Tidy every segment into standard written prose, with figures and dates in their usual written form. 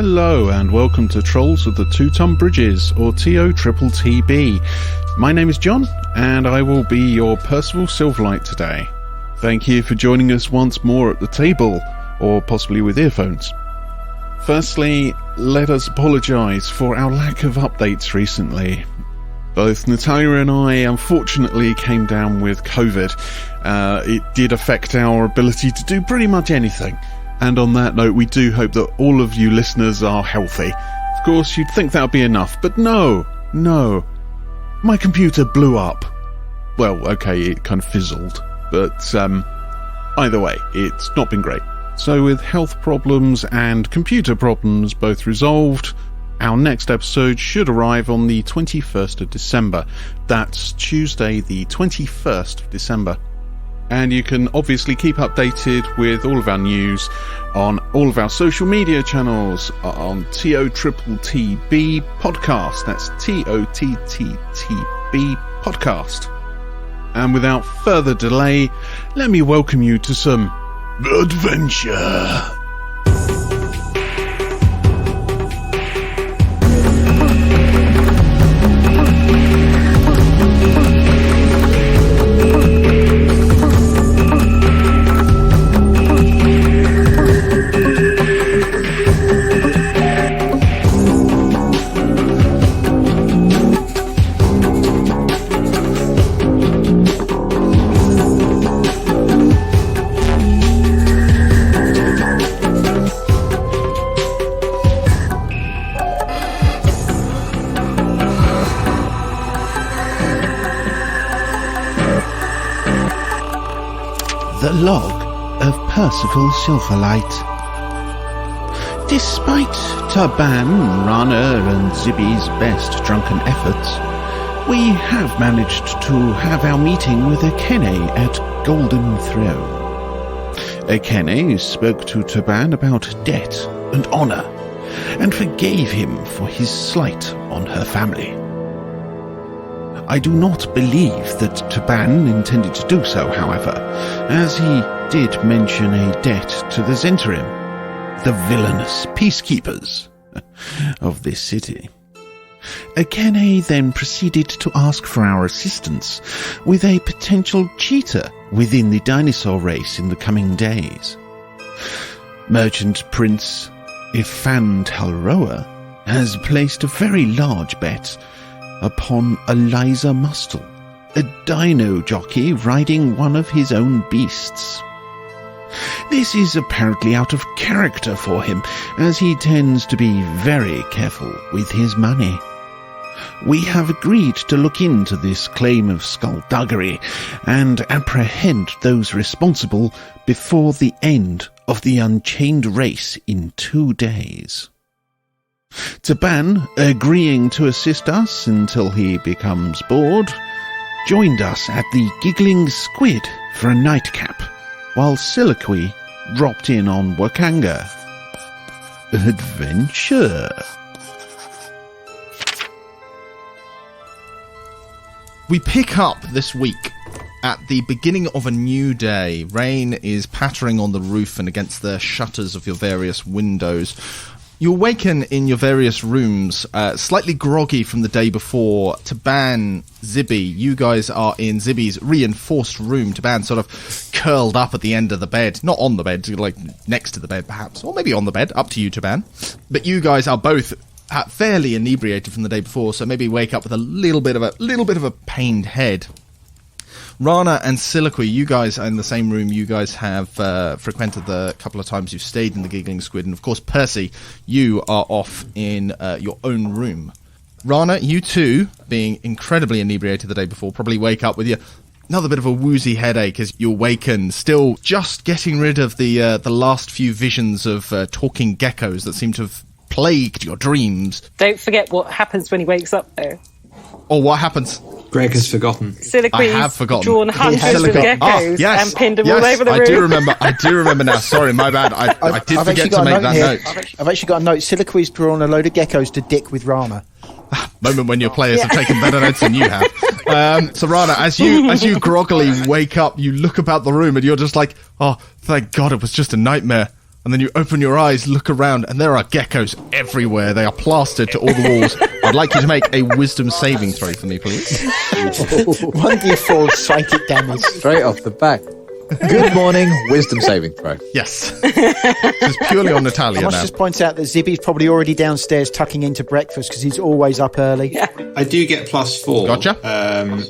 Hello and welcome to Trolls of the Two Tonne Bridges, or TOTTB. My name is John, and I will be your Percival Silverlight today. Thank you for joining us once more at the table, or possibly with earphones. Firstly, let us apologise for our lack of updates recently. Both Natalia and I unfortunately came down with COVID. It did affect our ability to do pretty much anything. And on that note, we do hope that all of you listeners are healthy. Of course, you'd think that would be enough, but no. My computer blew up. Well, okay, it kind of fizzled, but either way, it's not been great. So with health problems and computer problems both resolved, our next episode should arrive on the 21st of December. That's Tuesday the 21st of December. And you can obviously keep updated with all of our news on all of our social media channels on TOTTB Podcast. That's TOTTB Podcast. And without further delay, let me welcome you to some adventure. The Log of Percival Silverlight. Despite Tabern, Raana and Zibi's best drunken efforts, we have managed to have our meeting with Ekene at Golden Throne. Ekene spoke to Tabern about debt and honour, and forgave him for his slight on her family. I do not believe that Tabern intended to do so, however, as he did mention a debt to the Zentarim, the villainous peacekeepers of this city. Ekene then proceeded to ask for our assistance with a potential cheater within the dinosaur race in the coming days. Merchant Prince Ifan Talroa has placed a very large bet upon Eliza Mustel, a dino jockey riding one of his own beasts. This is apparently out of character for him, as he tends to be very careful with his money. We have agreed to look into this claim of skullduggery and apprehend those responsible before the end of the Unchained race in 2 days. Tabern, agreeing to assist us until he becomes bored, joined us at the Giggling Squid for a nightcap, while Silaqui dropped in on Wakanga. Adventure. We pick up this week at the beginning of a new day. Rain is pattering on the roof and against the shutters of your various windows. You awaken in your various rooms, slightly groggy from the day before. Tabern, Zibi, you guys are in Zibi's reinforced room. Tabern sort of curled up at the end of the bed. Not on the bed, like next to the bed perhaps. Or maybe on the bed, up to you, Tabern. But you guys are both fairly inebriated from the day before, so maybe wake up with a little bit of a pained head. Raana and Silaqui, you guys are in the same room. You guys have frequented the couple of times you've stayed in the Giggling Squid. And, of course, Percy, you are off in your own room. Raana, you too, being incredibly inebriated the day before, probably wake up with another bit of a woozy headache as you awaken, still just getting rid of the last few visions of talking geckos that seem to have plagued your dreams. Don't forget what happens when he wakes up, though. Oh, what happens? Greg has forgotten. Siliqui's drawn hundreds of geckos and pinned them all over the room. I do remember now. Sorry, my bad. I did forget to make that note. I've actually got a note. Siliqui's drawn a load of geckos to dick with Raana. Moment when your players have taken better notes than you have. So Raana, as you groggily wake up, you look about the room and you're just like, oh, thank God it was just a nightmare. And then you open your eyes, look around, and there are geckos everywhere. They are plastered to all the walls. I'd like you to make a wisdom saving throw for me, please. 1d4 psychic damage. Straight off the back. Good morning, wisdom saving throw. Yes. It's purely on Natalia I must now. just point out that Zibi's probably already downstairs tucking into breakfast because he's always up early. Yeah. I do get +4. Gotcha.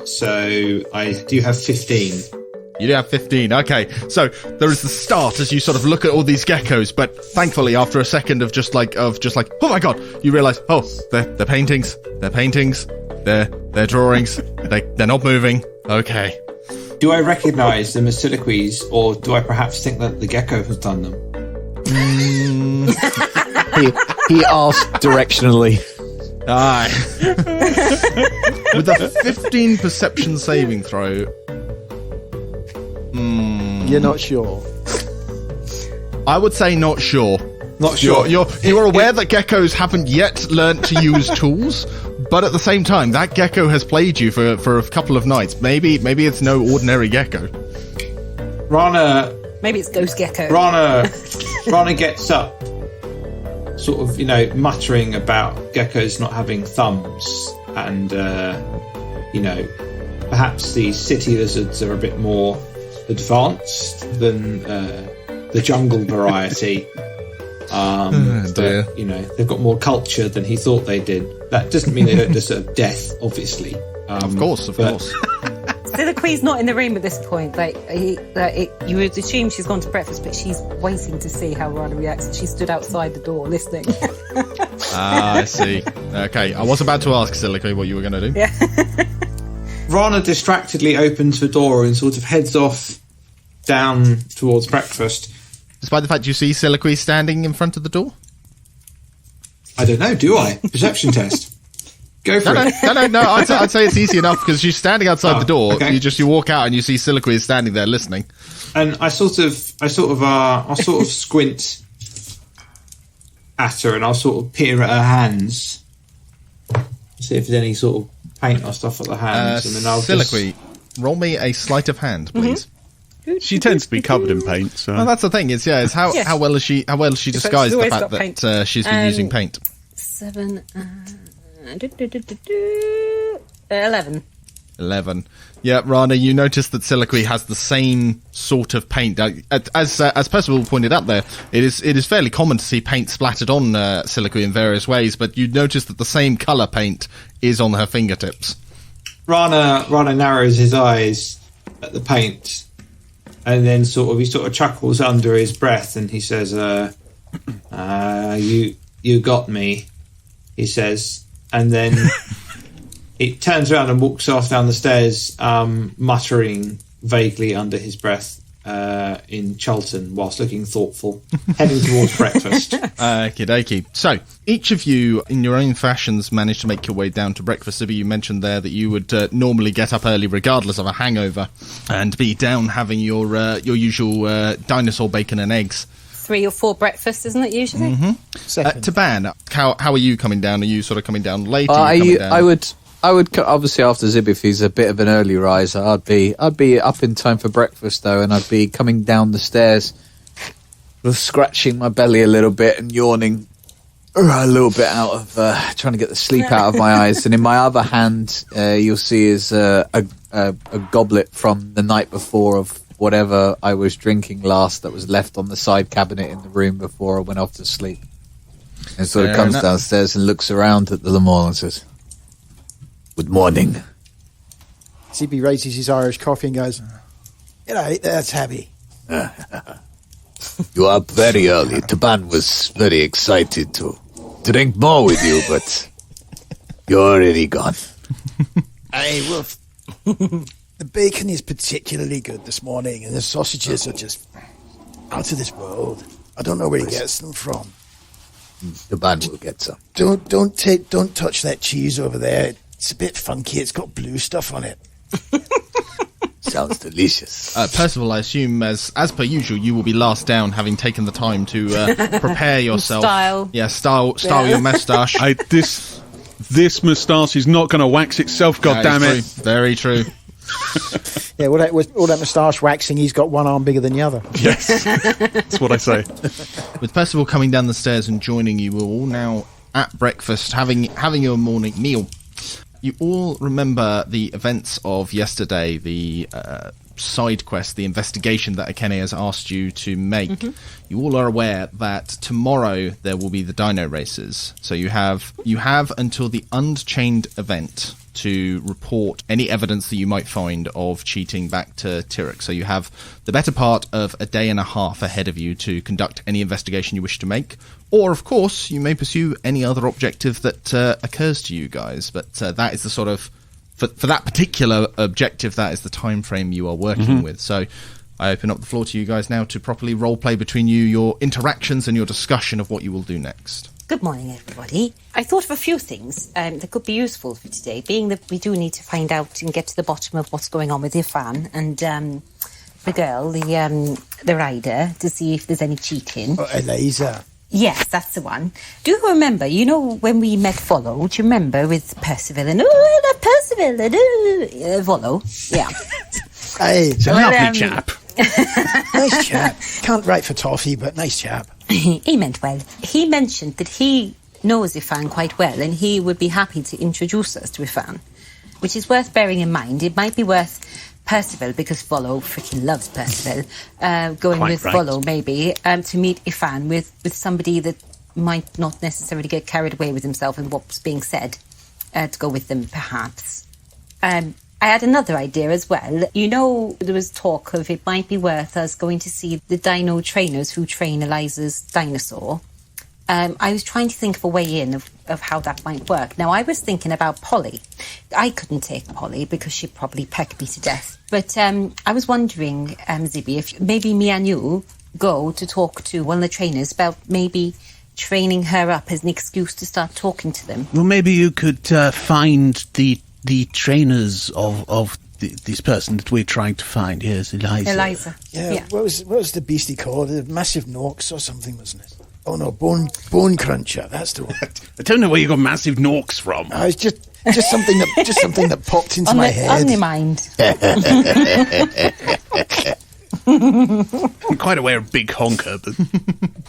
So I do have 15. You do have 15. Okay, so there is the start as you sort of look at all these geckos, but thankfully, after a second of just like, oh my god, you realise, oh, they're paintings, they're drawings, they're not moving. Okay. Do I recognise them as Silaqui, or do I perhaps think that the gecko has done them? He asked directionally. Aye. With a 15 perception saving throw. You're not sure? I would say not sure. Not sure. You're aware that geckos haven't yet learnt to use tools, but at the same time, that gecko has played you for a couple of nights. Maybe it's no ordinary gecko. Raana. Maybe it's ghost gecko. Raana gets up, sort of, muttering about geckos not having thumbs, and perhaps the city lizards are a bit more advanced than the jungle variety. Dear. But, they've got more culture than he thought they did. That doesn't mean they don't deserve death, obviously. Of course. Silaqui's not in the room at this point. You would assume she's gone to breakfast, but she's waiting to see how Raana reacts. And she stood outside the door listening. I see. Okay, I was about to ask Silaqui what you were going to do. Yeah. Raana distractedly opens the door and sort of heads off down towards breakfast. Despite the fact you see Silaqui standing in front of the door? I don't know, do I? Perception test. Go for it. No. I'd say it's easy enough because she's standing outside the door. Okay. You walk out and you see Silaqui is standing there listening. And I'll sort of squint at her and I'll sort of peer at her hands, see if there's any sort of paint or stuff at the hands. And then I'll Silaqui, roll me a sleight of hand, please. She tends to be covered in paint. So. Well, that's the thing. It's how well has she disguised the fact that she's been using paint. 7. 11. 11. Yeah, Raana, you notice that Silaqui has the same sort of paint. As Percival pointed out there, it is fairly common to see paint splattered on Silaqui in various ways, but you notice that the same colour paint is on her fingertips. Raana narrows his eyes at the paint, and then he sort of chuckles under his breath, and he says, "You got me," he says, and then it turns around and walks off down the stairs, muttering vaguely under his breath in Charlton whilst looking thoughtful, heading towards breakfast. Okie dokie. So, each of you, in your own fashions, managed to make your way down to breakfast. Zibi, you mentioned there that you would normally get up early regardless of a hangover and be down having your usual dinosaur bacon and eggs. 3 or 4 breakfasts, isn't it, usually? Mm-hmm. Taban, how are you coming down? Are you sort of coming down late? I would obviously after Zibi, if he's a bit of an early riser, I'd be up in time for breakfast though, and I'd be coming down the stairs, scratching my belly a little bit and yawning a little bit out of trying to get the sleep out of my eyes. And in my other hand, you'll see is a goblet from the night before of whatever I was drinking last that was left on the side cabinet in the room before I went off to sleep. And sort of comes downstairs and looks around at the Le Mans and says, "Good morning." Zibi raises his Irish coffee and goes, that's happy. You are up very early. Taban was very excited to drink more with you, but you're already gone. Hey, Wolf. The bacon is particularly good this morning, and the sausages are just out of this world. I don't know where he gets them from. Taban will get some. Don't touch that cheese over there. It's a bit funky. It's got blue stuff on it. Sounds delicious. Percival, I assume, as per usual, you will be last down, having taken the time to prepare yourself. Style your moustache. This moustache is not going to wax itself. God damn it! Very true. Yeah, all that moustache waxing, he's got one arm bigger than the other. Yes, that's what I say. With Percival coming down the stairs and joining you all now at breakfast, having your morning meal. You all remember the events of yesterday, the side quest, the investigation that Ekene has asked you to make. Mm-hmm. You all are aware that tomorrow there will be the dino races. So you have until the Unchained event to report any evidence that you might find of cheating back to Tyrrek. So you have the better part of a day and a half ahead of you to conduct any investigation you wish to make. Or, of course, you may pursue any other objective that occurs to you guys. But that is the sort of... For that particular objective, that is the time frame you are working with. So I open up the floor to you guys now to properly roleplay between you, your interactions and your discussion of what you will do next. Good morning, everybody. I thought of a few things that could be useful for today, being that we do need to find out and get to the bottom of what's going on with Irfan and the girl, the rider, to see if there's any cheating. Oh, Eliza. Yes, that's the one. Do you remember, when we met Volo, do you remember with Percival and, Percival and, Volo? Yeah. Hey, It's a lovely chap. nice chap. Can't write for toffee, but nice chap. He meant well. He mentioned that he knows Irfan quite well and he would be happy to introduce us to Irfan, which is worth bearing in mind. It might be worth Percival, because Volo freaking loves Percival, going Quite with right. Volo maybe to meet Irfan with somebody that might not necessarily get carried away with himself and what's being said, to go with them perhaps. I had another idea as well. There was talk of it might be worth us going to see the dino trainers who train Eliza's dinosaur. I was trying to think of a way in of how that might work. Now, I was thinking about Polly. I couldn't take Polly because she'd probably peck me to death. But I was wondering, Zibi, if maybe me and you go to talk to one of the trainers about maybe training her up as an excuse to start talking to them. Well, maybe you could find the trainers of this person that we're trying to find. Yes, Eliza. Yeah. What was the beastie called? A massive Norks or something, wasn't it? Oh no, bone cruncher. That's the one. I don't know where you got massive Norks from. It's just something that popped into my head. On your mind. I'm quite aware of Big Honker, but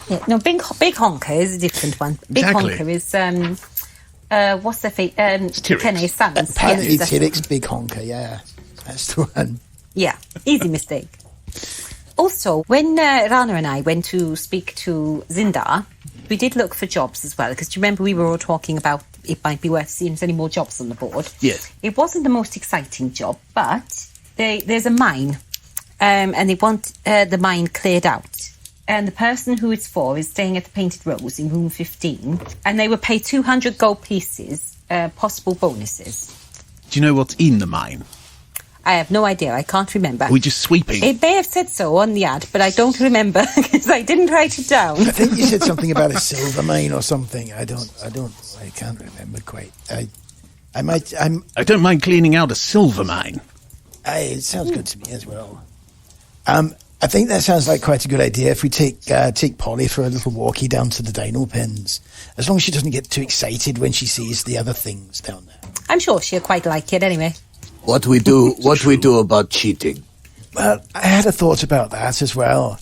Yeah, no, Big Honker is a different one. Big Exactly. Honker is what's their fate? Kene's sons. Apparently, Yes, Tyrrek's big honker. Yeah, that's the one. yeah, easy mistake. Also, when Raana and I went to speak to Zinda, we did look for jobs as well, because do you remember we were all talking about it might be worth seeing any more jobs on the board? Yes. It wasn't the most exciting job, but there's a mine, and they want the mine cleared out. And the person who it's for is staying at the Painted Rose in room 15, and they will pay 200 gold pieces, possible bonuses. Do you know what's in the mine? I have no idea. I can't remember. We're just sweeping. It may have said so on the ad, but I don't remember because I didn't write it down. I think you said something about a silver mine or something. I can't remember quite. I don't mind cleaning out a silver mine. It sounds good to me as well. I think that sounds like quite a good idea if we take Polly for a little walkie down to the dino pens. As long as she doesn't get too excited when she sees the other things down there. I'm sure she'll quite like it anyway. What we do about cheating? Well, I had a thought about that as well.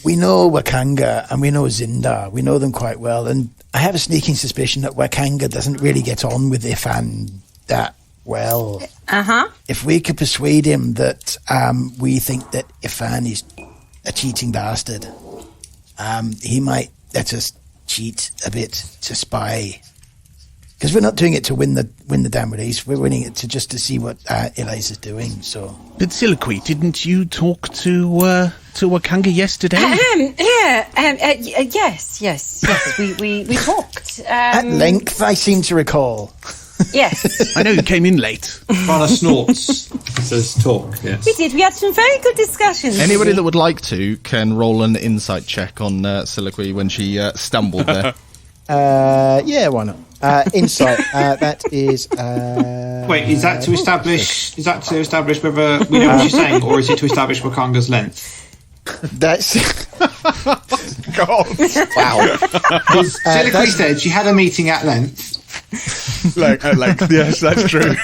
We know Wakanga and we know Zinda. We know them quite well. And I have a sneaking suspicion that Wakanga doesn't really get on with Irfan that well. Uh-huh. If we could persuade him that we think that Irfan is a cheating bastard, he might let us cheat a bit to spy. Because we're not doing it to win the damn race. We're winning it to see what Eliza's doing. So, But Silaqui, didn't you talk to Wakanga yesterday? Yes. We talked. at length, I seem to recall. Yes. I know you came in late. Raana snorts. Says talk. Yes. We did. We had some very good discussions. Anybody that would like to can roll an insight check on Silaqui when she stumbled there. Yeah, why not? Insight. That is. Wait, is that to establish? Is that to establish whether we know what she's saying, or is it to establish Wakanga's length? That's. God. Wow. Silaqui said she had a meeting at length. Yes, that's true.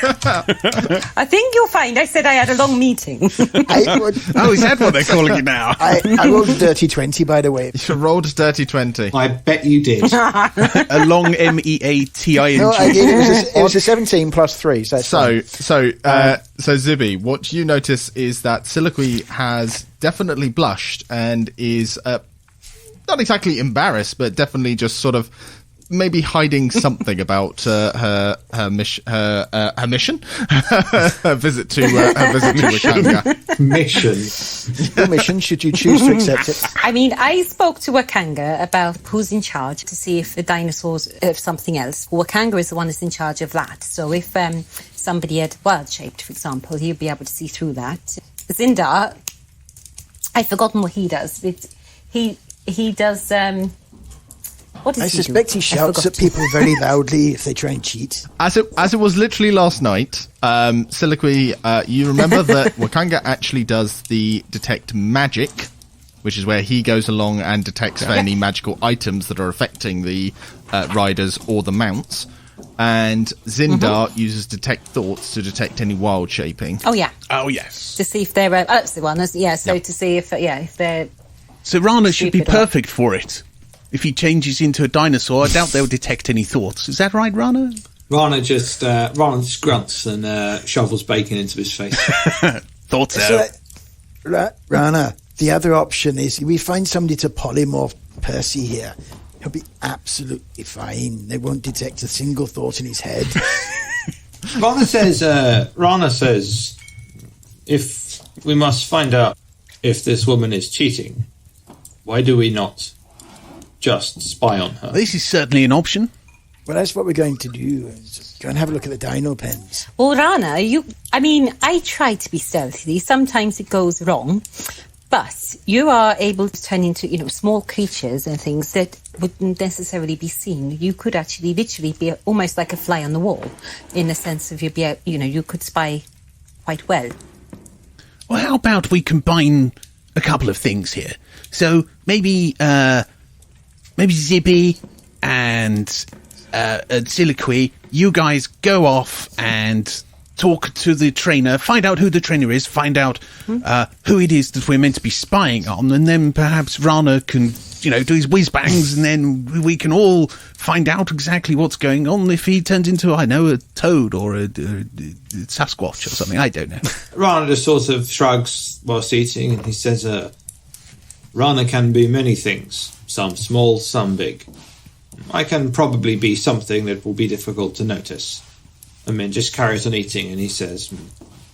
I think you'll find I said I had a long meeting. Is that what they're calling it now? I rolled a dirty 20, by the way. You rolled a dirty 20. I bet you did. A long MEATING. No, I did. It was a 17 plus 3. So Zibi, what you notice is that Silaqui has definitely blushed and is not exactly embarrassed, but definitely just sort of maybe hiding something about her mission, her visit to Wakanga. Mission. your mission, should you choose to accept it. I mean, I spoke to Wakanga about who's in charge to see if the dinosaurs have something else. Wakanga is the one that's in charge of that. So if somebody had wild-shaped, for example, he'd be able to see through that. Zindar, I've forgotten what he does. He does... what does I he do? suspect he shouts at people very loudly if they try and cheat. As it was literally last night, Silaqui, you remember that Wakanga actually does the detect magic, which is where he goes along and detects for any magical items that are affecting the riders or the mounts. And Zindar uses detect thoughts to detect any wild shaping. Oh, yeah. Oh, yes. To see if they're... that's the one. Yeah, so to see if they're... So Raana should be Stupid, perfect for it. If he changes into a dinosaur, I doubt they'll detect any thoughts. Is that right, Raana? Raana just grunts and shovels bacon into his face. Thought so. So, Raana, the other option is we find somebody to polymorph Percy here. He'll be absolutely fine. They won't detect a single thought in his head. Raana says, if we must find out if this woman is cheating, why do we not just spy on her? This is certainly an option. Well, that's what we're going to do. Is go and have a look at the dino pens. Well, Raana, I try to be stealthy. Sometimes it goes wrong. But you are able to turn into, small creatures and things that wouldn't necessarily be seen. You could actually literally be almost like a fly on the wall in the sense of you could spy quite well. Well, how about we combine a couple of things here? So maybe Zibi and Silaqui, you guys go off and talk to the trainer, find out who the trainer is, find out who it is that we're meant to be spying on, and then perhaps Raana can, do his whiz-bangs, and then we can all find out exactly what's going on if he turns into, a toad or a Sasquatch or something. I don't know. Raana just sort of shrugs whilst eating, and he says, Raana can be many things, some small, some big. I can probably be something that will be difficult to notice. And then just carries on eating, and he says,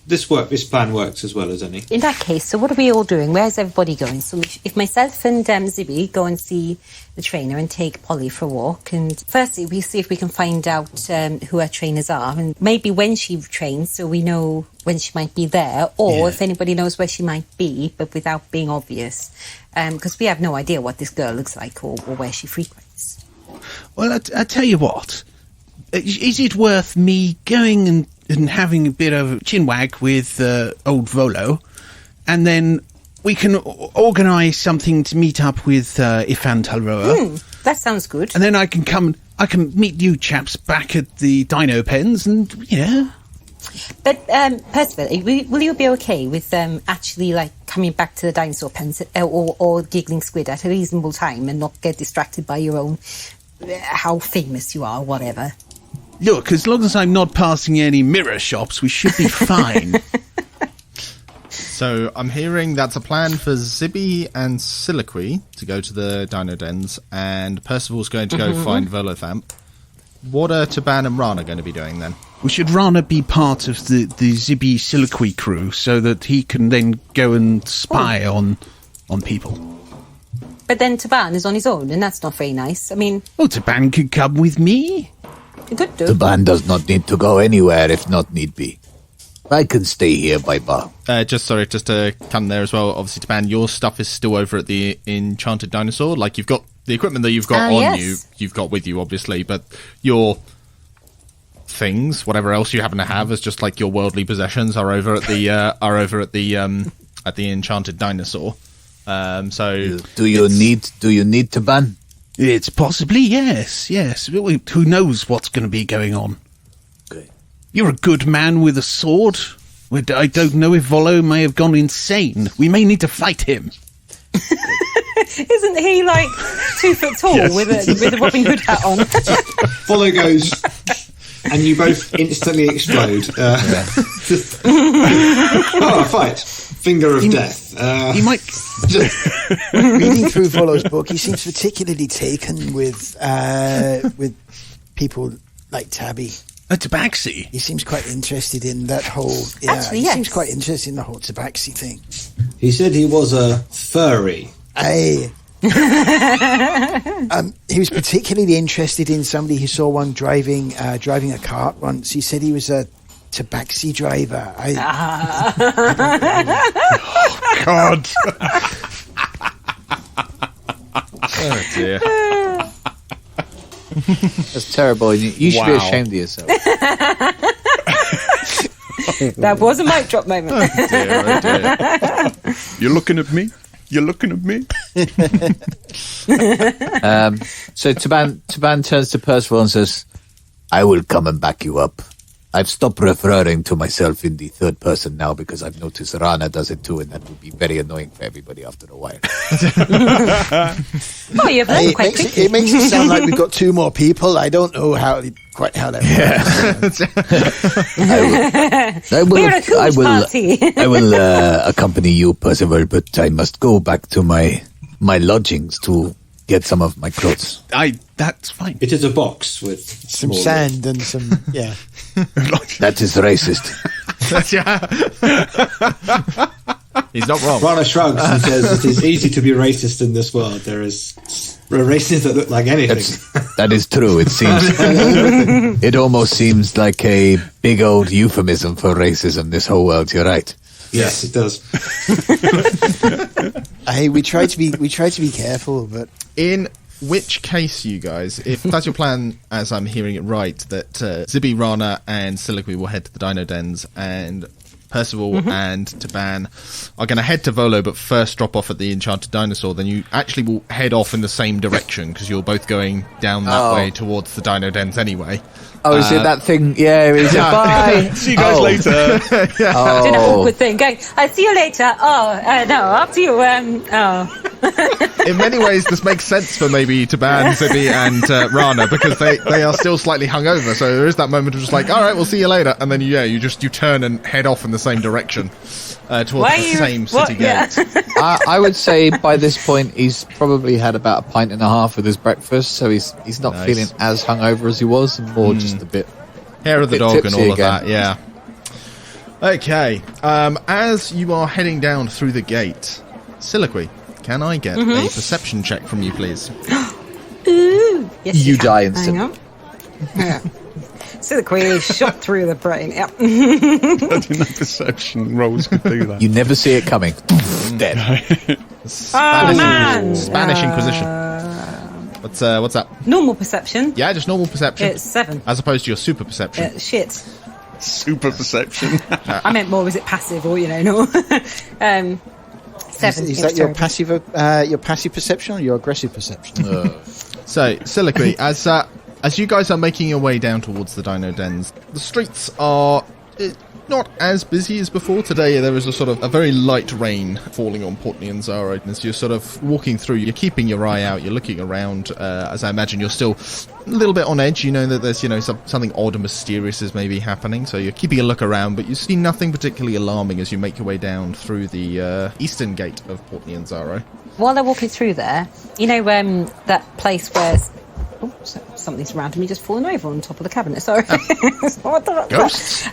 this plan works as well as any. In that case, so what are we all doing? Where's everybody going? So if myself and Zibi go and see the trainer and take Polly for a walk, and firstly we see if we can find out who our trainers are, and maybe when she trains, so we know when she might be there, or if anybody knows where she might be, but without being obvious, because we have no idea what this girl looks like or where she frequents. Well, I tell you what. Is it worth me going and having a bit of a chinwag with old Volo, and then we can organise something to meet up with Ifan Talroa? That sounds good. And then I can meet you chaps back at the dino pens, and But Percival, will you be okay with actually coming back to the dinosaur pens or giggling squid at a reasonable time and not get distracted by your own how famous you are, whatever? Look, as long as I'm not passing any mirror shops, we should be fine. So I'm hearing that's a plan for Zibi and Silaqui to go to the Dino Dens, and Percival's going to go find Volothamp. What are Taban and Raana going to be doing then? We should Raana be part of the Zibi Silaqui crew so that he can then go and spy on people. But then Taban is on his own, and that's not very nice. I mean... Oh, Taban could come with me. You could do. The band does not need to go anywhere if not need be. I can stay here by bar. Just to come there as well, obviously, Taban, your stuff is still over at the Enchanted Dinosaur. You've got the equipment that you've got on you've got with you, obviously, but your things, whatever else you happen to have, as just your worldly possessions, are over at the at the Enchanted Dinosaur. So do you need Taban? It's possibly, yes. Who knows what's going to be going on? You're a good man with a sword. I don't know if Volo may have gone insane. We may need to fight him. Isn't he like 2 foot tall with a Robin Hood hat on? Volo goes, and you both instantly explode. Fight. Finger of death. He might... Reading through Volo's book, he seems particularly taken with people like Tabby. A tabaxi? He seems quite interested in that whole... Actually, he yes. seems quite interested in the whole tabaxi thing. He said he was a furry. Aye. He was particularly interested in somebody who saw one driving a cart once. He said he was a tabaxi driver. Oh, God. Oh dear. That's terrible. You should be ashamed of yourself. That was a mic drop moment. Oh dear. You're looking at me? You're looking at me? So Taban turns to Percival and says, I will come and back you up. I've stopped referring to myself in the third person now because I've noticed Raana does it too, and that would be very annoying for everybody after a while. Oh, you've learned quite quickly. It makes it sound like we've got 2 more people. I don't know quite how that works. We're a huge party. I will accompany you, Percival, but I must go back to my lodgings to get some of my clothes. That's fine. It is a box with Some small- sand and some... Yeah. That is racist. He's not wrong. Raana shrugs and says, it is easy to be racist in this world. There is races that look like anything. That is true. It seems. It almost seems like a big old euphemism for racism. This whole world. You're right. Yes, it does. We try to be careful, but... In which case, you guys, if that's your plan, as I'm hearing it right, that Zibi, Raana, and Silaqui will head to the Dino Dens, and Percival and Taban are going to head to Volo, but first drop off at the Enchanted Dinosaur, then you actually will head off in the same direction, because you're both going down that way towards the Dino Dens anyway. Oh, is it that thing? Yeah, is it? Bye. See you guys later. Doing that awkward thing, going, I'll see you later. Oh, no, after you, In many ways, this makes sense for maybe Taban, Zibi, and Raana, because they are still slightly hungover, so there is that moment of just like, all right, we'll see you later, and then you turn and head off in the same direction towards the same city gate. I would say by this point he's probably had about a pint and a half with his breakfast, so he's not feeling as hungover as he was, and more just a bit hair of the bit dog and tipsy all of again. that. Yeah. Okay. As you are heading down through the gate, Silaqui, can I get a perception check from you, please? Ooh. Yes, You can. die Hang instantly. on. Yeah. Silaqui shot through the brain. Yep. I didn't know perception rolls could do that. You never see it coming. Dead. Spanish Inquisition. What's that? Normal perception. Yeah, just normal perception. It's 7. As opposed to your super perception. Shit. Super perception. I meant more, was it passive or, no? 7. Is that your passive perception or your aggressive perception? So, Silaqui, as you guys are making your way down towards the Dino Dens, the streets are not as busy as before. Today there is a very light rain falling on Portney and Zara, and as you're sort of walking through, you're keeping your eye out, you're looking around, as I imagine you're still a little bit on edge. You know that there's something odd and mysterious is maybe happening, so you're keeping a look around, but you see nothing particularly alarming as you make your way down through the eastern gate of Portney and Zara. While they're walking through there, that place where... Oh, something's around me just falling over on top of the cabinet. Sorry. What the fuck? Ghosts?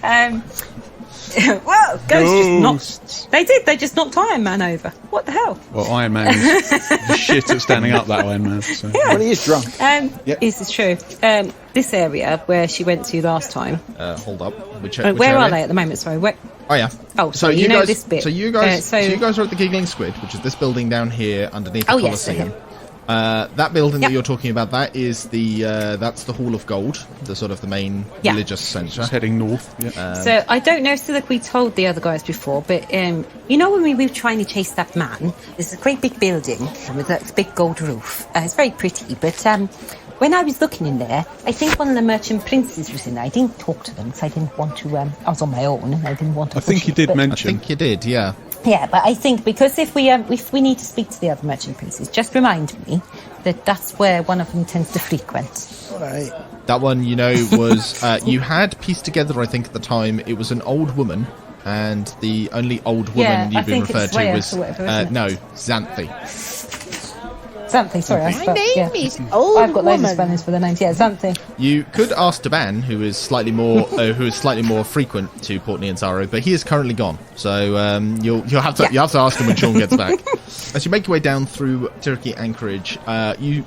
Well, ghosts. They just knocked Iron Man over. What the hell? Well, Iron Man is shit at standing up, that Iron Man. So. Well, he is drunk. This is true. This area where she went to last time. Hold up. Which Where area? are they at the moment? Sorry. Where? Oh yeah. Oh, so you you know guys, this bit. So you guys are at the Giggling Squid, which is this building down here underneath the Oh, yes, Colosseum. okay. That building that Yep. you're talking about, that is that's the Hall of Gold, the main Yeah. religious centre. Just heading north. Yeah. So I don't know if we told the other guys before, but when we were trying to chase that man, there's a great big building with a big gold roof. It's very pretty, but when I was looking in there, I think one of the merchant princes was in there. I didn't talk to them because I didn't want to. I was on my own and I didn't want to. I think you did I mention. think you did, yeah. Yeah, but I think because if we need to speak to the other merchant princes, just remind me that that's where one of them tends to frequent. All right. That one, you know, was you had pieced together. I think at the time it was an old woman, and the only old woman you've been referred to was no, Xanthi. Something, sorry. My name is Old I've got loads of Woman. spellings for the names. Yeah, something. You could ask Taban, who is slightly more frequent to Portney and Zaro, but he is currently gone. So you'll have to ask him when Sean gets back. As you make your way down through Silaqui Anchorage, you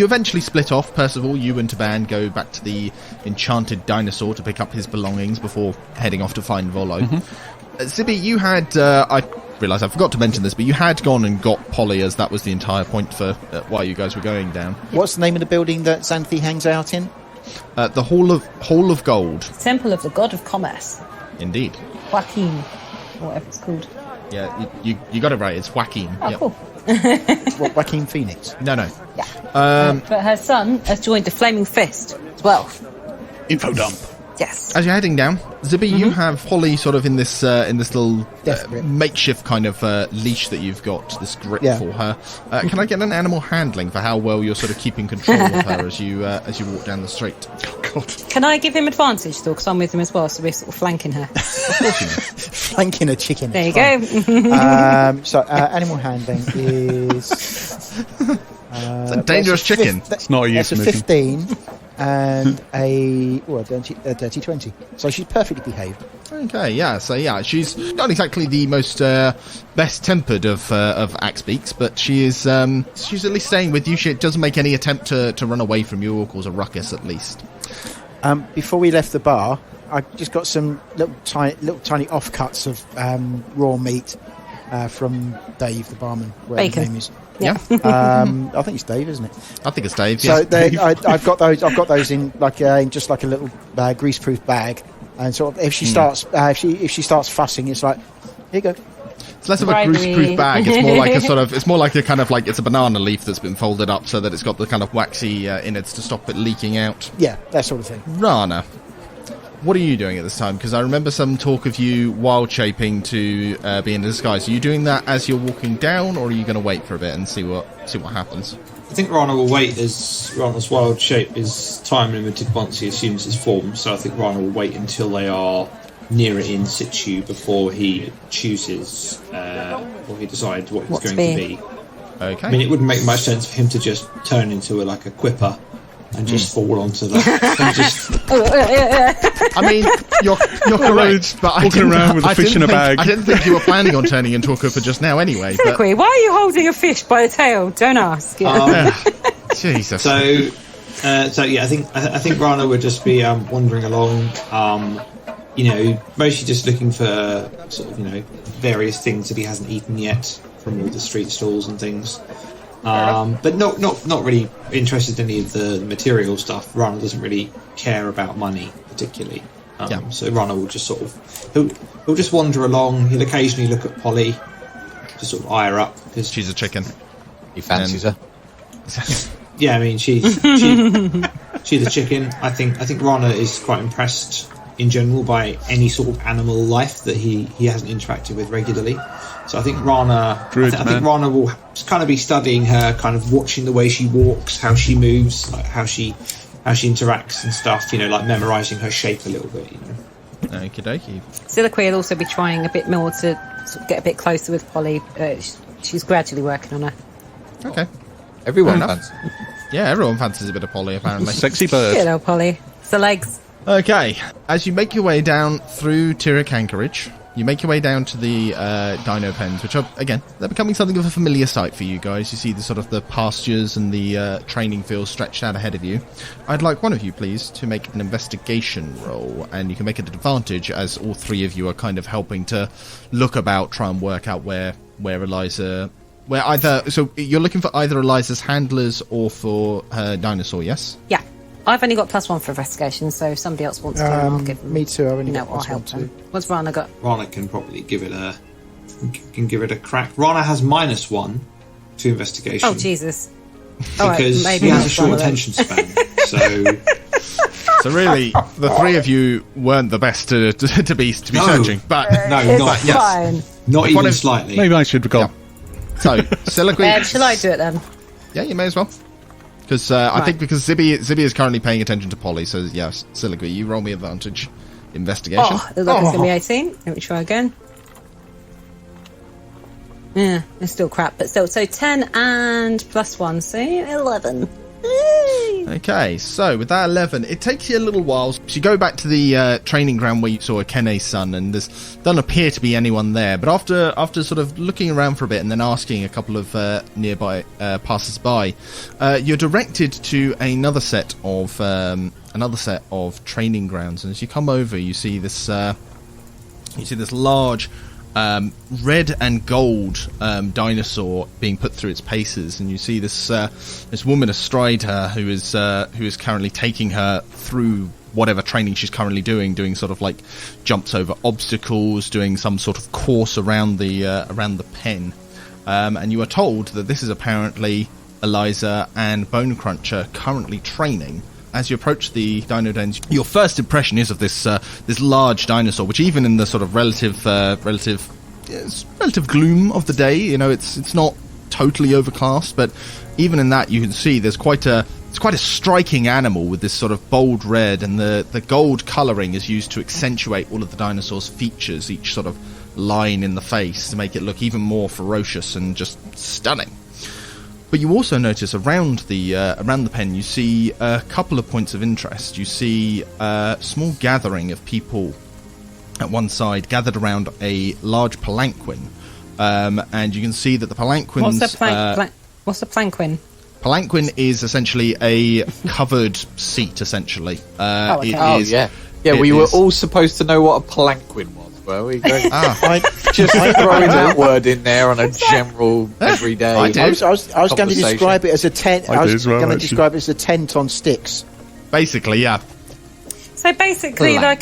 eventually split off. Percival, you and Taban go back to the enchanted dinosaur to pick up his belongings before heading off to find Volo. Zibi, you had I realise I forgot to mention this, but you had gone and got Polly, as that was the entire point for why you guys were going down. What's the name of the building that Xanthi hangs out in? The Hall of Gold. Temple of the God of Commerce. Indeed. Joaquin, or whatever it's called. Yeah, you got it right. It's Joaquin. Oh, Yep. cool. What, Joaquin Phoenix? No. Yeah. But her son has joined the Flaming Fist as well. Info dump. Yes. As you're heading down, Zibi, you have Polly sort of in this little Death grip. makeshift kind of leash that you've got, this grip Yeah. for her. Can I get an animal handling for how well you're sort of keeping control of her as you walk down the street? Can I give him advantage, though, because I'm with him as well, so we're sort of flanking her. Flanking a chicken. There you Fine. go. So animal handling is... It's a dangerous chicken. It's not a That's a euphemism. 15 and a dirty 20. So she's perfectly behaved. Okay, yeah. So yeah, she's not exactly the most best-tempered of axe beaks, but she's at least staying with you. She doesn't make any attempt to run away from you or cause a ruckus, at least. Before we left the bar, I just got some little tiny offcuts of raw meat from Dave, the barman. Whatever his Bacon. name is. Yeah, I think it's Dave, isn't it? I think it's Dave. So Yes. I've got those. I've got those in in just like a little greaseproof bag. And sort of, if she starts, if she starts fussing, it's like, here you go. It's less of a Bribery. greaseproof bag. It's more like it's more like a kind of like it's a banana leaf that's been folded up so that it's got the kind of waxy innards to stop it leaking out. Yeah, that sort of thing. Raana, what are you doing at this time? Because I remember some talk of you wild shaping to be in disguise. Are you doing that as you're walking down, or are you going to wait for a bit and see what happens? I think Raana will wait, as Raana's wild shape is time limited once he assumes his form, so I think Raana will wait until they are nearer in situ before he chooses, or he decides what he's going to be. Okay. I mean, it wouldn't make much sense for him to just turn into a quipper and just fall onto the... and just, I mean, you're correct, but I Walking didn't, around with a I fish didn't in a think- bag. I didn't think you were planning on turning into a cooper just now anyway. But, Silaqui, why are you holding a fish by the tail? Don't ask. Jesus. so yeah, I think Raana would just be wandering along, mostly just looking for sort of various things that he hasn't eaten yet from all the street stalls and things. But not really interested in any of the material stuff. Raana doesn't really care about money particularly. So Raana will just sort of he'll just wander along. He'll occasionally look at Polly, just sort of eye her up because She's a chicken. He fancies her. yeah, I mean she's a chicken. I think Raana is quite impressed in general by any sort of animal life that he hasn't interacted with regularly. So I think Raana, I think Raana will kind of be studying her, kind of watching the way she walks, how she moves, like how she interacts and stuff. Like memorising her shape a little bit. Okie dokie. Silaqui will also be trying a bit more to sort of get a bit closer with Polly. She's gradually working on her. Okay. Everyone Fair enough. fancies. Yeah, everyone fancies a bit of Polly apparently. Sexy bird. Hello, Polly. It's the legs. Okay, as you make your way down through Tirek Anchorage, you make your way down to the dino pens, which are, again, they're becoming something of a familiar sight for you guys. You see the sort of the pastures and the training fields stretched out ahead of you. I'd like one of you, please, to make an investigation roll, and you can make it an advantage as all three of you are kind of helping to look about, try and work out where Eliza... So you're looking for either Eliza's handlers or for her dinosaur, yes? Yeah. I've only got +1 for investigation, so if somebody else wants to, I'll give them. Me too. I've only got I'll +1 help too. them. What's Raana got? Raana can probably give it a crack. Raana has -1 to investigation. Oh, Jesus. because maybe he has not a short one of them. attention span. So really, the three of you weren't the best to be searching, but No, not It's fine. not One even of- slightly. Maybe I should have gone. so Silaqui. Shall I do it then? Yeah, you may as well. Because I Right. think because Zibi is currently paying attention to Polly, so yes, Silaqui, you roll me advantage. Investigation. Oh, it looks like it's going to be 18. Let me try again. Yeah, it's still crap, but still. So 10 and plus 1, so 11. Yay! Okay, so with that 11, it takes you a little while. So you go back to the training ground where you saw Ekene's son, and there's doesn't appear to be anyone there. But after sort of looking around for a bit and then asking a couple of nearby passers-by, you're directed to another set of training grounds. And as you come over, you see this large red and gold dinosaur being put through its paces, and you see this woman astride her who is currently taking her through whatever training she's currently doing sort of like jumps over obstacles, doing some sort of course around the pen, and you are told that this is apparently Eliza and Bone Cruncher currently training. As you approach the Dino Dens, your first impression is of this large dinosaur, which even in the sort of relative gloom of the day, you know, it's not totally overcast, but even in that, you can see there's quite a striking animal with this sort of bold red, and the gold colouring is used to accentuate all of the dinosaur's features, each sort of line in the face, to make it look even more ferocious and just stunning. But you also notice around the pen, you see a couple of points of interest. You see a small gathering of people at one side gathered around a large palanquin, and you can see that the palanquin's... What's a palanquin? Palanquin is essentially a covered seat, essentially. Okay. We It were is. all supposed to know what a palanquin was, were we? Greg? Just throwing that word in there on a general everyday. I did. I was going to Conversation. describe it as a tent. I I did was as well, going to actually. describe it as a tent on sticks. Basically, yeah. So basically, Palanquin. like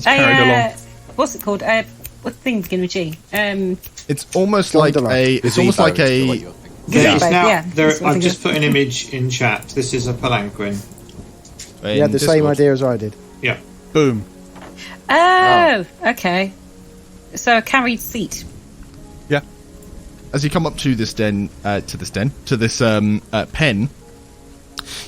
carried along. what's it called? What thing begin with G? It's almost like Gondola. a... It's almost like Gazebo a... is what you're thinking. There Yeah. is now. Yeah, that's what I'm I've just thinking. put an image in chat. This is a palanquin. You had the same idea as I did. Yeah. Boom. Oh, okay. So a carried seat. Yeah. As you come up to this pen,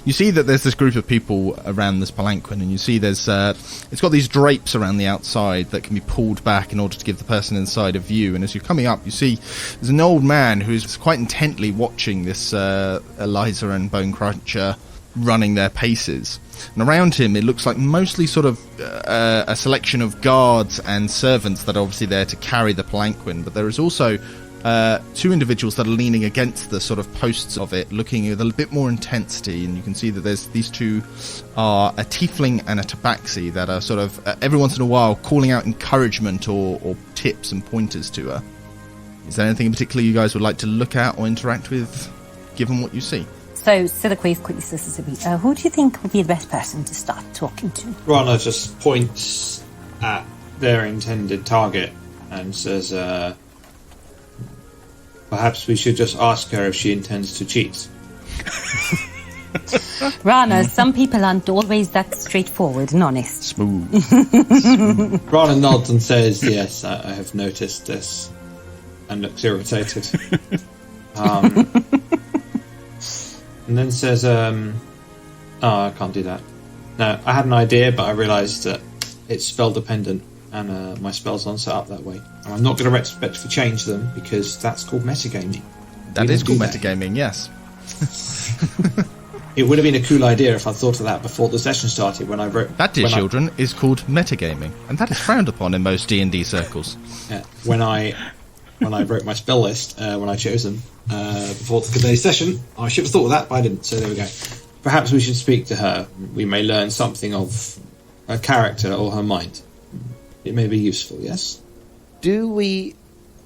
you see that there's this group of people around this palanquin, and you see it's got these drapes around the outside that can be pulled back in order to give the person inside a view. And as you're coming up, you see there's an old man who's quite intently watching this Eliza and Bone Cruncher running their paces. And around him, it looks like mostly sort of a selection of guards and servants that are obviously there to carry the palanquin. But there is also two individuals that are leaning against the sort of posts of it, looking with a bit more intensity. And you can see that these two are a tiefling and a tabaxi that are sort of every once in a while calling out encouragement or tips and pointers to her. Is there anything in particular you guys would like to look at or interact with, given what you see? So Silaqui quickly says to Zibi, who do you think would be the best person to start talking to? Raana just points at their intended target and says, perhaps we should just ask her if she intends to cheat. Raana, some people aren't always that straightforward and honest. Smooth. Raana nods and says, yes, I have noticed this, and looks irritated. And then says, oh, I can't do that. No, I had an idea, but I realised that it's spell dependent, and my spells aren't set up that way. And I'm not going to respectfully change them, because that's called metagaming. That We is don't called do that. metagaming, yes. It would have been a cool idea if I thought of that before the session started, when I wrote... That, dear when children, is called metagaming, and that is frowned upon in most D&D circles. When I wrote my spell list, when I chose them before today's session, I should have thought of that, but I didn't, so there we go. Perhaps we should speak to her. We may learn something of her character or her mind. It may be useful, yes? Do we,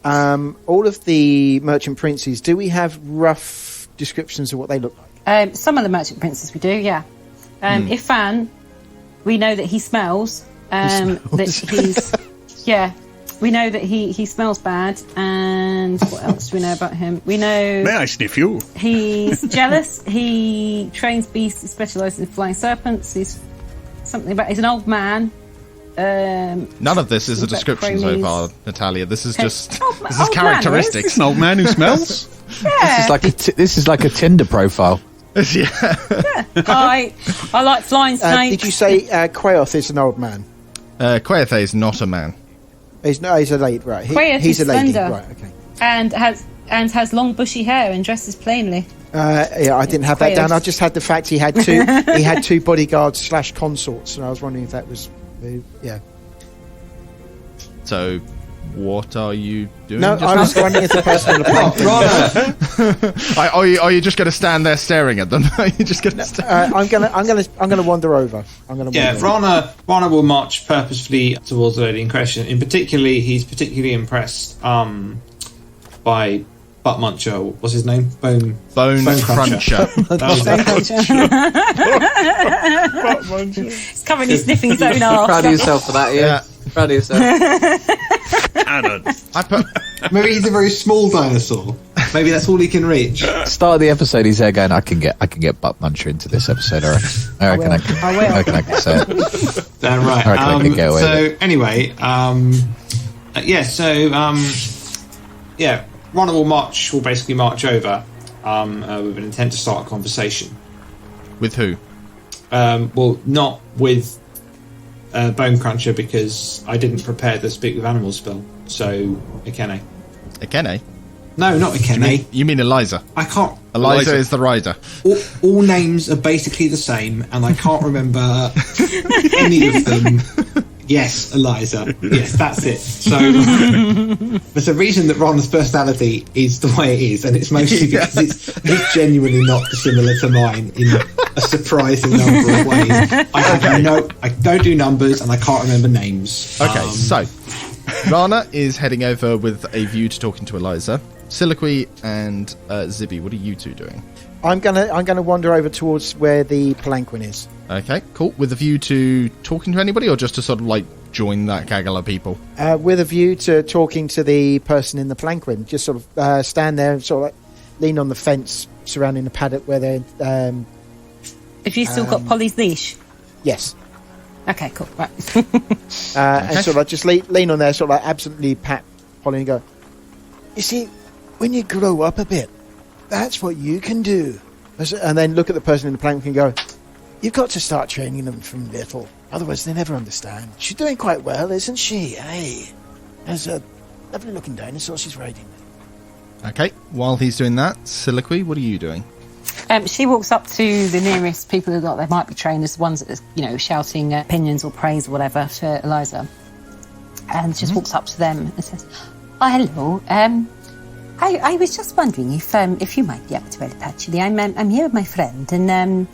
all of the merchant princes, do we have rough descriptions of what they look like? Some of the merchant princes we do, yeah. Ifan, we know that he smells. That he's, yeah. We know that he smells bad, and what else do we know about him? We know... May I sniff you? He's jealous. He trains beasts. He specialises in flying serpents. He's an old man. None of this is a description so far, Natalia. This is just this is old characteristics. It's an old man who smells. Yeah. This is like a Tinder profile. Yeah. I like flying snakes. Did you say Quaoth is an old man? Quaoth is not a man. He's a lady, right? Quaoth He's is a lady, slender. right? Okay. and has long bushy hair and dresses plainly. Yeah, I didn't have that down. I just had the fact he had two bodyguards / consorts, and I was wondering if that was yeah. So, what are you doing? No, I was wondering if the person on the plane. Are you just going to stand there staring at them? Are you just going to? I'm gonna wander over. Raana will march purposefully towards the lady in question. In particularly, he's particularly impressed by Butt Muncher. What's his name? Bone Cruncher. He's currently sniffing his own arse. Proud of yourself for that, yeah. Proud of yourself. Maybe he's a very small dinosaur. Maybe that's all he can reach. Start of the episode, he's there going, I can get Butt Muncher into this episode. I reckon I can say it. Damn right. I reckon I can get away with it. Anyway, Raana will basically march over with an intent to start a conversation. With who? Well, not with Bone Cruncher, because I didn't prepare the Speak with Animals spell. So, Ekene. Ekene? No, not Ekene. You mean Eliza? I can't. Eliza is the rider. All names are basically the same, and I can't remember any of them. Yes, Eliza. Yes, that's it. So there's a reason that Ron's personality is the way it is, and it's mostly because it's genuinely not dissimilar to mine in a surprising number of ways. I don't do numbers, and I can't remember names. Okay, so Raana is heading over with a view to talking to Eliza. Silaqui and Zibi, what are you two doing? I'm gonna wander over towards where the palanquin is. Okay, cool. With a view to talking to anybody, or just to sort of like join that gaggle of people? With a view to talking to the person in the palanquin. Just sort of stand there and sort of like lean on the fence surrounding the paddock where they're... Have you still got Polly's leash? Yes. Okay, cool. Right. And sort of like just lean on there, sort of like absently pat Polly and go, you see, when you grow up a bit, that's what you can do. And then look at the person in the palanquin and go, you've got to start training them from little. Otherwise, they never understand. She's doing quite well, isn't she? Hey, there's a lovely-looking dinosaur she's riding. Okay, while he's doing that, Silaqui, what are you doing? She walks up to the nearest people who got they might be trainers, ones that are, shouting opinions or praise or whatever for Eliza, and just walks up to them and says, "Oh, hello. I was just wondering if you might be able to help. Actually, I'm here with my friend, and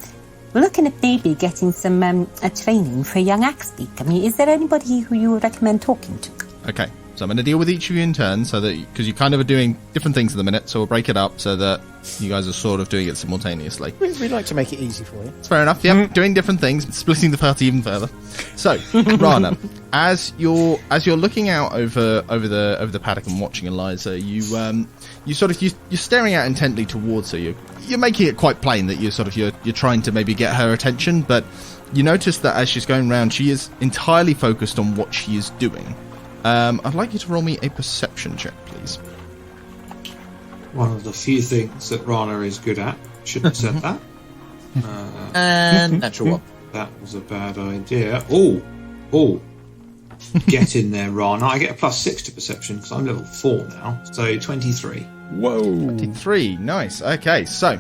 we're looking at maybe getting some training for a young axe beak. I mean, is there anybody who you would recommend talking to?" Okay. So I'm going to deal with each of you in turn, so that because you kind of are doing different things at the minute, so we'll break it up so that you guys are sort of doing it simultaneously. We like to make it easy for you. It's fair enough. Yeah, doing different things, splitting the party even further. So, Raana, as you're looking out over the paddock and watching Eliza, you're staring out intently towards her. You're making it quite plain that you're trying to maybe get her attention, but you notice that as she's going around, she is entirely focused on what she is doing. I'd like you to roll me a perception check, please. One of the few things that Raana is good at. Shouldn't have said that. And natural one. That was a bad idea. Oh, get in there, Raana. I get a +6 to perception because I'm level 4 now. So 23. Whoa, 23. Nice. Okay, so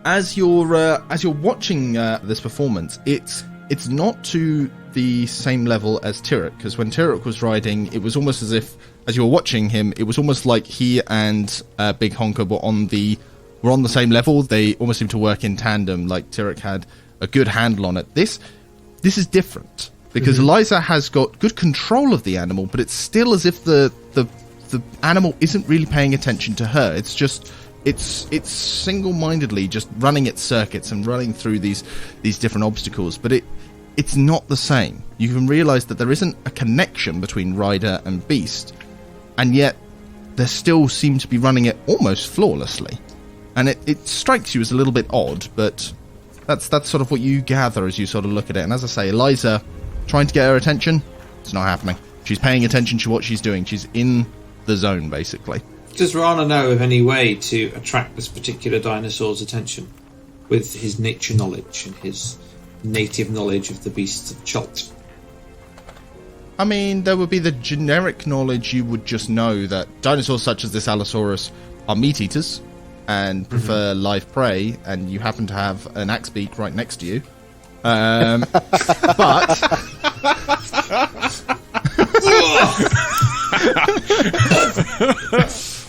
as you're watching this performance, it's not to the same level as Tiruk, because when Tiruk was riding, it was almost as if, as you were watching him, it was almost like he and Big Honker were on the same level. They almost seemed to work in tandem. Like Tiruk had a good handle on it. This is different because Eliza has got good control of the animal, but it's still as if the animal isn't really paying attention to her. It's just it's single-mindedly just running its circuits and running through these different obstacles, but it's not the same. You can realise that there isn't a connection between rider and beast, and yet they still seem to be running it almost flawlessly. And it strikes you as a little bit odd, but that's sort of what you gather as you sort of look at it. And as I say, Eliza, trying to get her attention, it's not happening. She's paying attention to what she's doing. She's in the zone, basically. Does Raana know of any way to attract this particular dinosaur's attention with his nature knowledge and his native knowledge of the beasts of Chult? I mean, there would be the generic knowledge. You would just know that dinosaurs such as this Allosaurus are meat eaters and prefer live prey, and you happen to have an axe beak right next to you. But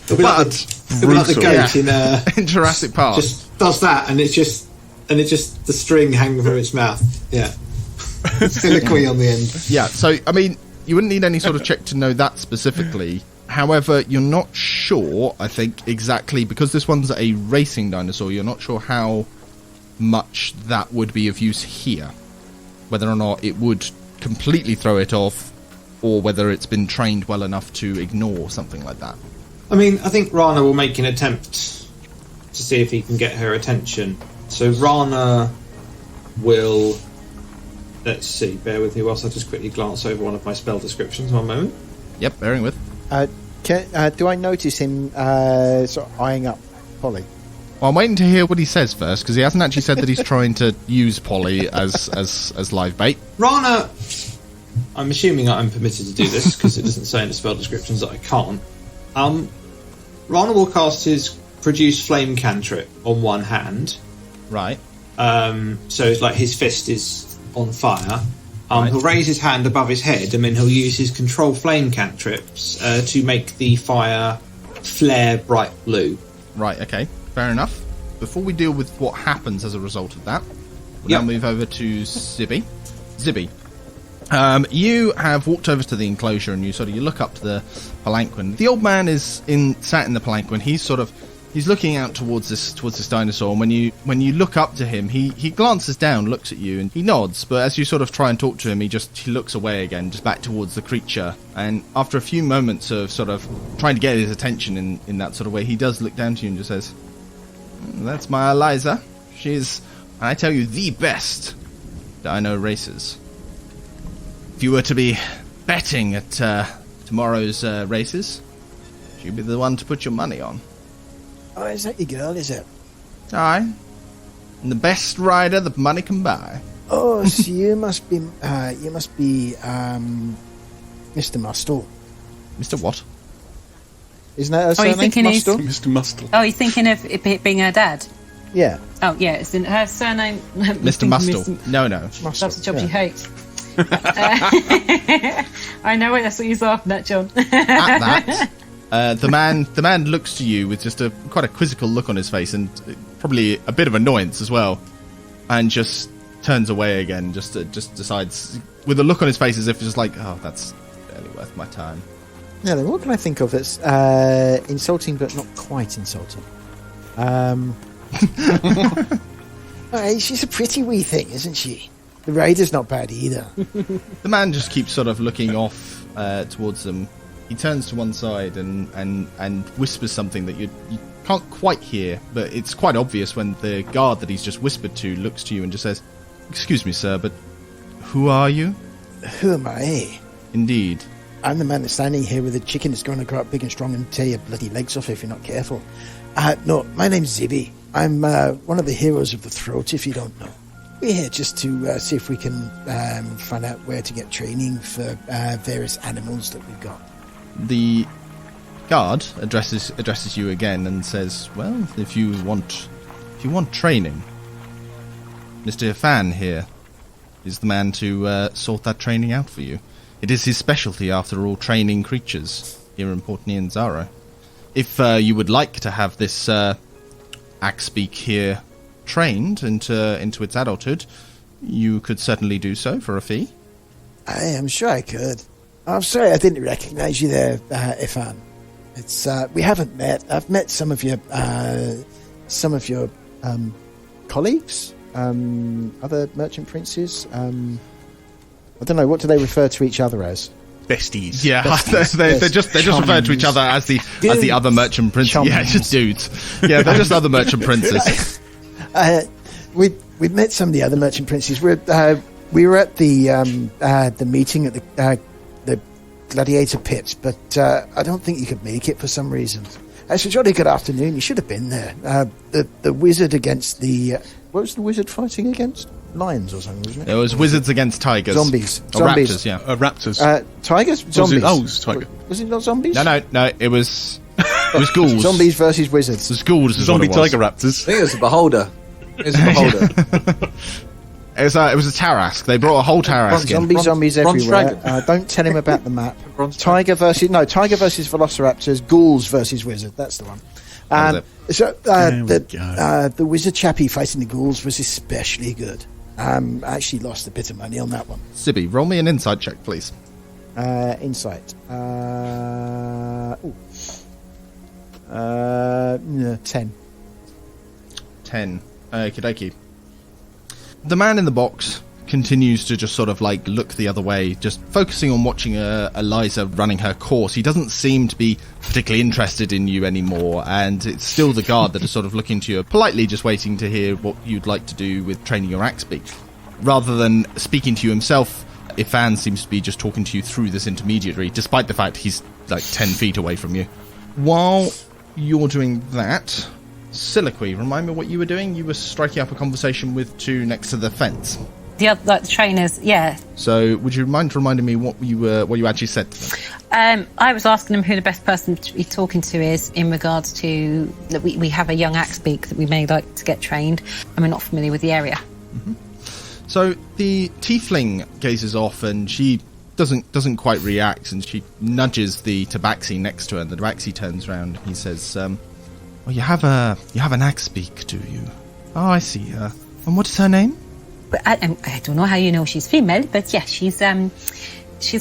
It'll be like the goat in Jurassic Park. Just does that, and it's just the string hanging from its mouth. Yeah. Silaqui on the end. Yeah, so, I mean, you wouldn't need any sort of check to know that specifically. However, you're not sure, I think, exactly, because this one's a racing dinosaur, you're not sure how much that would be of use here. Whether or not it would completely throw it off, or whether it's been trained well enough to ignore something like that. I mean, I think Raana will make an attempt to see if he can get her attention. So Raana will... Let's see, bear with me whilst I just quickly glance over one of my spell descriptions. One moment. Yep, bearing with. Do I notice him sort of eyeing up Polly? Well, I'm waiting to hear what he says first, because he hasn't actually said that he's trying to use Polly as live bait. Raana, I'm assuming I'm permitted to do this, because it doesn't say in the spell descriptions that I can't. Raana will cast his Produce Flame cantrip on one hand. Right. So it's like his fist is on fire. Right. He'll raise his hand above his head, and then he'll use his Control Flame cantrips to make the fire flare bright blue. Right, okay. Fair enough. Before we deal with what happens as a result of that, we'll now move over to Zibi. Zibi, you have walked over to the enclosure, and you look up to the palanquin. The old man is sat in the palanquin. He's looking out towards this dinosaur, and when you look up to him, he glances down, looks at you, and he nods, but as you sort of try and talk to him, he looks away again, just back towards the creature. And after a few moments of sort of trying to get his attention in that sort of way, he does look down to you and just says, "That's my Eliza. She's, I tell you, the best dino racers. If you were to be betting at tomorrow's races, she'd be the one to put your money on." Oh, is that your girl, is it? Aye. And the best rider that money can buy. Oh, so you must be Mr. Mustle. Mr. What? Isn't that her Oh, surname? you're thinking he's... Mustle? Mr. Mustle. Oh, you're thinking of it being her dad? Yeah. Oh, yeah, it's in her surname... Mr. Mustle. No. Mustle. That's the job yeah. she hates. I know it, that's what he's laughing at, John. At that, the man looks to you with just quite a quizzical look on his face, and probably a bit of annoyance as well, and just turns away again. Just decides with a look on his face as if just like, oh, that's barely worth my time. Now then, what can I think of that's insulting but not quite insulting? Alright, she's a pretty wee thing, isn't she? The rider's not bad either. The man just keeps sort of looking off towards them. He turns to one side and whispers something that you can't quite hear, but it's quite obvious when the guard that he's just whispered to looks to you and just says, "Excuse me, sir, but who are you?" Who am I? Indeed. I'm the man that's standing here with a chicken that's going to grow up big and strong and tear your bloody legs off if you're not careful. No, my name's Zibi. I'm one of the heroes of the throat, if you don't know. We're here just to see if we can find out where to get training for various animals that we've got. The guard addresses you again and says, "Well, if you want training, Mr. Fan here is the man to sort that training out for you. It is his specialty, after all, training creatures here in Port Nianzaro. If you would like to have this Axbeak here trained into its adulthood, you could certainly do so for a fee." I am sure I could. I'm sorry I didn't recognise you there, Ifan. It's we haven't met. I've met some of your colleagues, other merchant princes. I don't know, what do they refer to each other as? Besties. Yeah, Besties. they're just referred to each other as the other merchant princes. Yeah, just dudes. Yeah, they're just other merchant princes. We've met some of the other merchant princes. We were at the meeting at the gladiator pits, but I don't think you could make it for some reason. It's a jolly good afternoon. You should have been there. The wizard against the what was the wizard fighting against? Lions or something, wasn't it? It was wizards against tigers. Zombies. Or raptors, yeah. Raptors. Tigers? Zombies. Oh, it was tiger. Was it not zombies? No, it was ghouls. Zombies versus wizards. It was ghouls. Zombie what it was. tiger raptors. I think it was a beholder. It was a beholder. It was a Tarask. They brought a whole Tarask in. Zombies Bronze everywhere. dragon. Don't tell him about the map. Bronze Tiger versus Velociraptors. Ghouls versus wizard. That's the one. So the wizard chappie fighting the ghouls was especially good. I actually lost a bit of money on that one. Sibby, roll me an insight check, please. Insight. 10. 10. Okie dokie. The man in the box continues to just sort of like look the other way, just focusing on watching Eliza running her course. He doesn't seem to be particularly interested in you anymore, and it's still the guard that is sort of looking to you, politely just waiting to hear what you'd like to do with training your axe beak. Rather than speaking to you himself, Ifan seems to be just talking to you through this intermediary, despite the fact he's like 10 feet away from you. While you're doing that, Silaqui, remind me what you were doing. You were striking up a conversation with two next to the fence. The other, like the trainers, yeah. So, would you mind reminding me what you actually said to them? I was asking them who the best person to be talking to is in regards to that we have a young axe beak that we may like to get trained, and we're not familiar with the area. Mm-hmm. So the tiefling gazes off, and she doesn't quite react, and she nudges the tabaxi next to her, and the tabaxi turns around and he says, "Well, you have an axe beak, do you? Oh, I see her. And what is her name?" But I don't know how you know she's female, but yeah, she's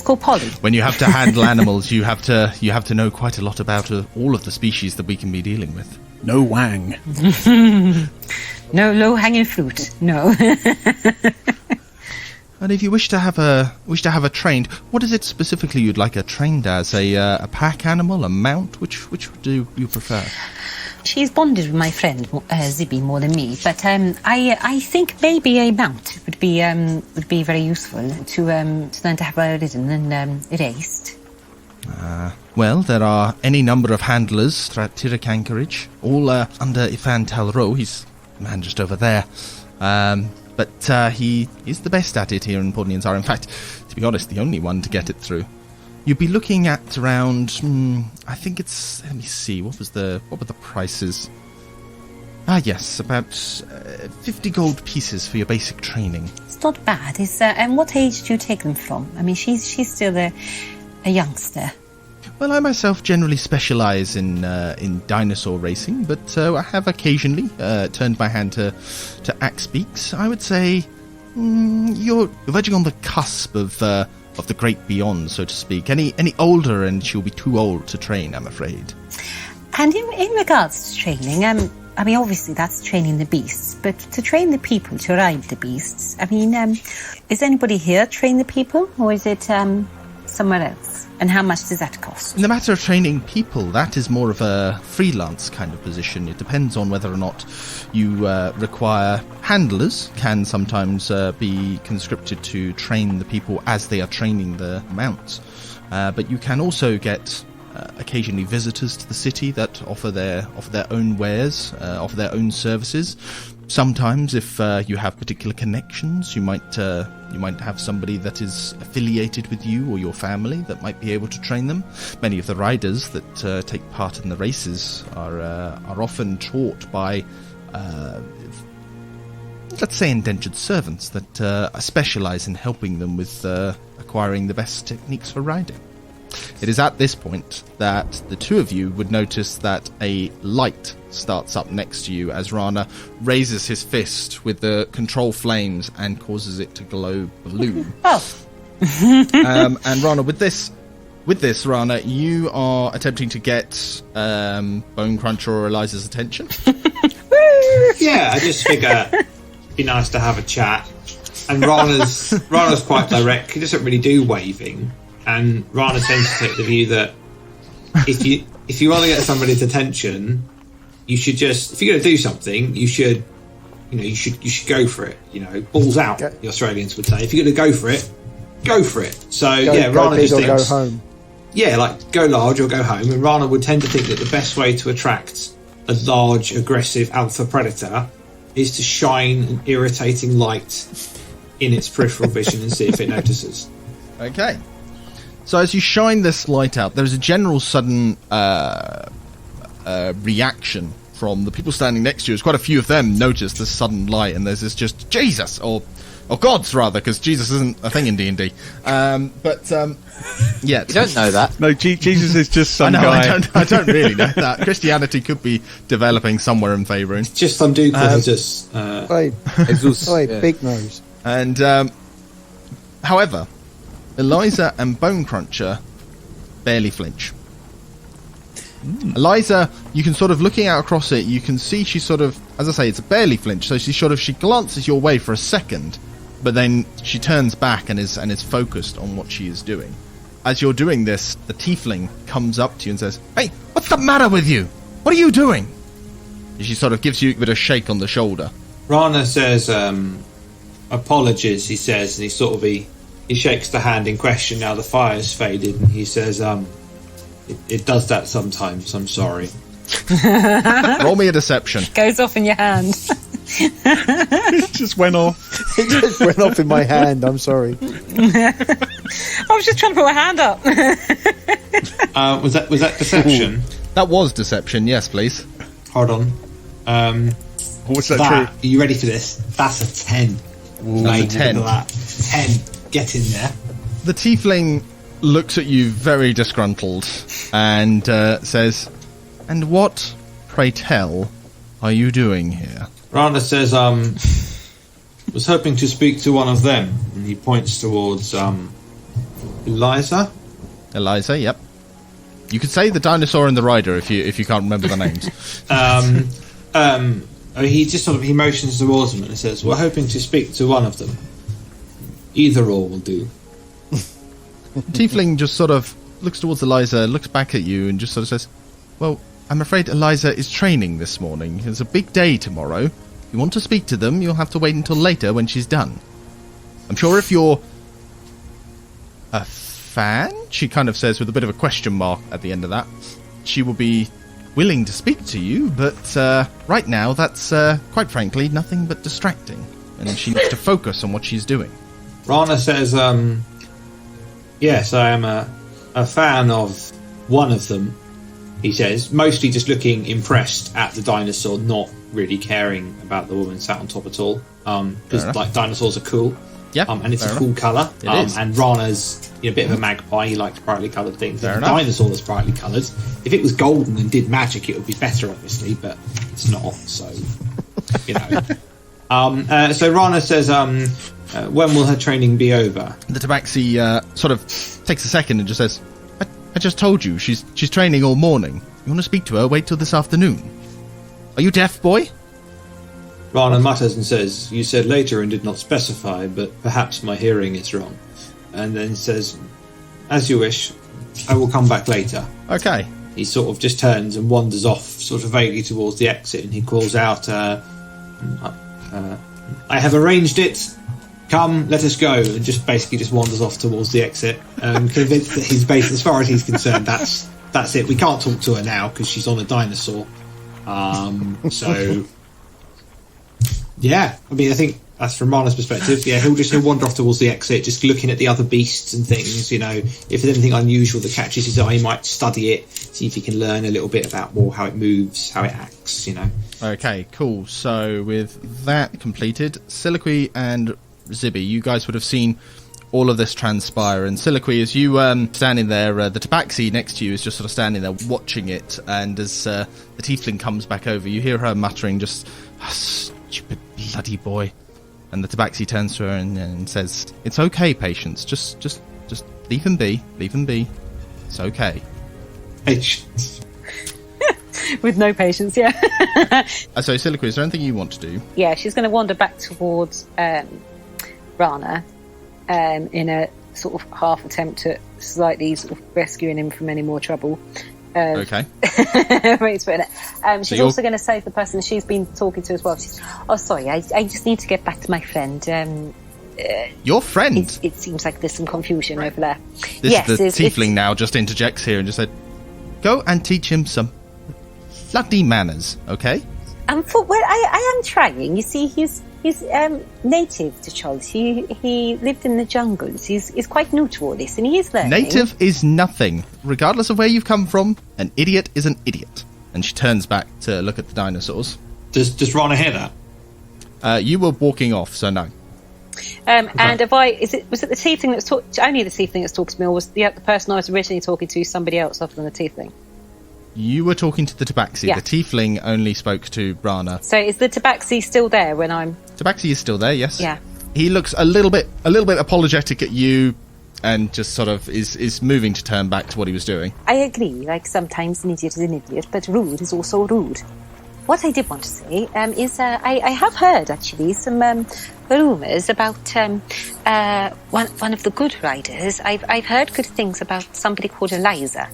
called Polly. When you have to handle animals, you have to know quite a lot about all of the species that we can be dealing with. No wang. No low-hanging fruit. No. And if you wish to have her trained, what is it specifically you'd like her trained as? A pack animal, a mount? Which do you prefer? She's bonded with my friend Zibi more than me, but I think maybe a mount would be very useful to learn to have her ridden and erased. Well, there are any number of handlers throughout Tirek Anchorage, all under Ifan Talro. He's the man just over there. But he is the best at it here in Port Nianzara. In fact, to be honest, the only one to get it through. You'd be looking at around, I think it's, let me see, what were the prices? Yes, about 50 gold pieces for your basic training. It's not bad. And what age do you take them from? I mean, she's still a youngster. Well, I myself generally specialise in dinosaur racing, but I have occasionally turned my hand to axe beaks. I would say you're verging on the cusp of the great beyond, so to speak. Any older and she'll be too old to train, I'm afraid. And in regards to training, I mean, obviously that's training the beasts, but to train the people to ride the beasts, I mean, is anybody here train the people, or is it somewhere else? And how much does that cost? In the matter of training people, that is more of a freelance kind of position. It depends on whether or not you require handlers, can sometimes be conscripted to train the people as they are training the mounts. But you can also get occasionally visitors to the city that offer their own wares, offer their own services. Sometimes, if you have particular connections, you might have somebody that is affiliated with you or your family that might be able to train them. Many of the riders that take part in the races are often taught by, let's say, indentured servants that specialise in helping them with acquiring the best techniques for riding. It is at this point that the two of you would notice that a light starts up next to you as Raana raises his fist with the control flames and causes it to glow blue. Oh. And Raana, with this, Raana, you are attempting to get Bone Cruncher or Eliza's attention. Yeah, I just figure it'd be nice to have a chat. Raana's quite direct. He doesn't really do waving, and Raana tends to take the view that if you want to get somebody's attention, you should just, if you're going to do something, you should go for it. Balls out. Okay. The Australians would say, if you're going to go for it, go for it. So Go Raana big just or thinks, go home. yeah, like go large or go home. And Raana would tend to think that the best way to attract a large, aggressive alpha predator is to shine an irritating light in its peripheral vision and see if it notices. Okay. So as you shine this light out, there's a general sudden reaction from the people standing next to you. As quite a few of them notice this sudden light, and there's this just Jesus or gods rather, because Jesus isn't a thing in D&D. Yeah, You don't know that. No, Jesus is just some guy. I don't really know that. Christianity could be developing somewhere in Faerun. Just some dude called Jesus. Oi, Jesus, yeah. big nose. And however, Eliza and Bone Cruncher barely flinch. Eliza, you can sort of, looking out across it, you can see she sort of, as I say, it's a barely flinch, so she glances your way for a second, but then she turns back and is focused on what she is doing. As you're doing this, the tiefling comes up to you and says, "Hey, what's the matter with you? What are you doing?" And she sort of gives you a bit of shake on the shoulder. Raana says, apologies, he says, and he shakes the hand in question. Now the fire's faded, and he says, it does that sometimes, I'm sorry. Roll me a deception. Goes off in your hand. It just went off. It just went off in my hand. I'm sorry. I was just trying to put my hand up. Was that deception? That was deception, yes, please. Hold on. What's that Are true? you ready for this? That's a 10. That's a 10. Look at that. 10. Get in there. The tiefling looks at you very disgruntled and says, "And what, pray tell, are you doing here?" Raana says, was hoping to speak to one of them. And he points towards Eliza. Eliza, yep. You could say the dinosaur and the rider if you can't remember the names. He just sort of, he motions towards them and says, we're hoping to speak to one of them. Either or will do. Tiefling just sort of looks towards Eliza, looks back at you, and just sort of says, "Well, I'm afraid Eliza is training this morning. It's a big day tomorrow. If you want to speak to them, you'll have to wait until later when she's done. I'm sure if you're a fan," she kind of says with a bit of a question mark at the end of that, "she will be willing to speak to you, but right now that's, quite frankly, nothing but distracting, and she needs to focus on what she's doing." Raana says, yes, I am a fan of one of them, he says, mostly just looking impressed at the dinosaur, not really caring about the woman sat on top at all, because like dinosaurs are cool. Yeah, and it's a cool colour. It is. And Rana's a bit of a magpie. He likes brightly coloured things. Fair If a enough. dinosaur that's brightly coloured, if it was golden and did magic, it would be better, obviously, but it's not. So, so Raana says, when will her training be over? The tabaxi sort of takes a second and just says, I just told you, she's training all morning. You want to speak to her, wait till this afternoon. Are you deaf, boy? Raana mutters and says, you said later and did not specify, but perhaps my hearing is wrong. And then says, as you wish, I will come back later. Okay. He sort of just turns and wanders off, sort of vaguely towards the exit, and he calls out, I have arranged it. Come, let us go. And just basically just wanders off towards the exit, convinced that he's basically, as far as he's concerned, that's it. We can't talk to her now because she's on a dinosaur. So, yeah, I mean, I think that's from Raana's perspective. Yeah, he'll wander off towards the exit, just looking at the other beasts and things. If there's anything unusual that catches his eye, he might study it, see if he can learn a little bit about how it moves, how it acts. Okay, cool. So with that completed, Silaqui and Zibi, you guys would have seen all of this transpire. And Silaqui, as you standing there, the tabaxi next to you is just sort of standing there watching it. And as the tiefling comes back over, you hear her muttering, just, stupid bloody boy. And the tabaxi turns to her and says, "It's okay, Patience. Just leave him be. Leave him be. It's okay." With no patience, yeah. So, Silaqui, is there anything you want to do? Yeah, she's going to wander back towards Raana in a sort of half attempt at slightly sort of rescuing him from any more trouble. Okay. She's also going to say to the person she's been talking to as well, oh, sorry, I just need to get back to my friend. Your friend? It seems like there's some confusion over there. The tiefling now just interjects here and just said, go and teach him some bloody manners, okay? I am trying. You see, he's native to Charles. He lived in the jungles. He's quite new to all this, and he is learning. Native is nothing. Regardless of where you've come from, an idiot is an idiot. And she turns back to look at the dinosaurs. Does Raana hear that? You were walking off, so no. And was it the tiefling that was only the tiefling that's talking to me, or was the person I was originally talking to somebody else other than the tiefling? You were talking to the tabaxi. Yeah. The tiefling only spoke to Raana. So is the tabaxi still there when I'm... Tabaxi is still there, yes. Yeah. He looks a little bit apologetic at you, and just sort of is moving to turn back to what he was doing. I agree. Like, sometimes an idiot is an idiot, but rude is also rude. What I did want to say is I have heard, actually, some rumours about one of the good riders. I've heard good things about somebody called Eliza.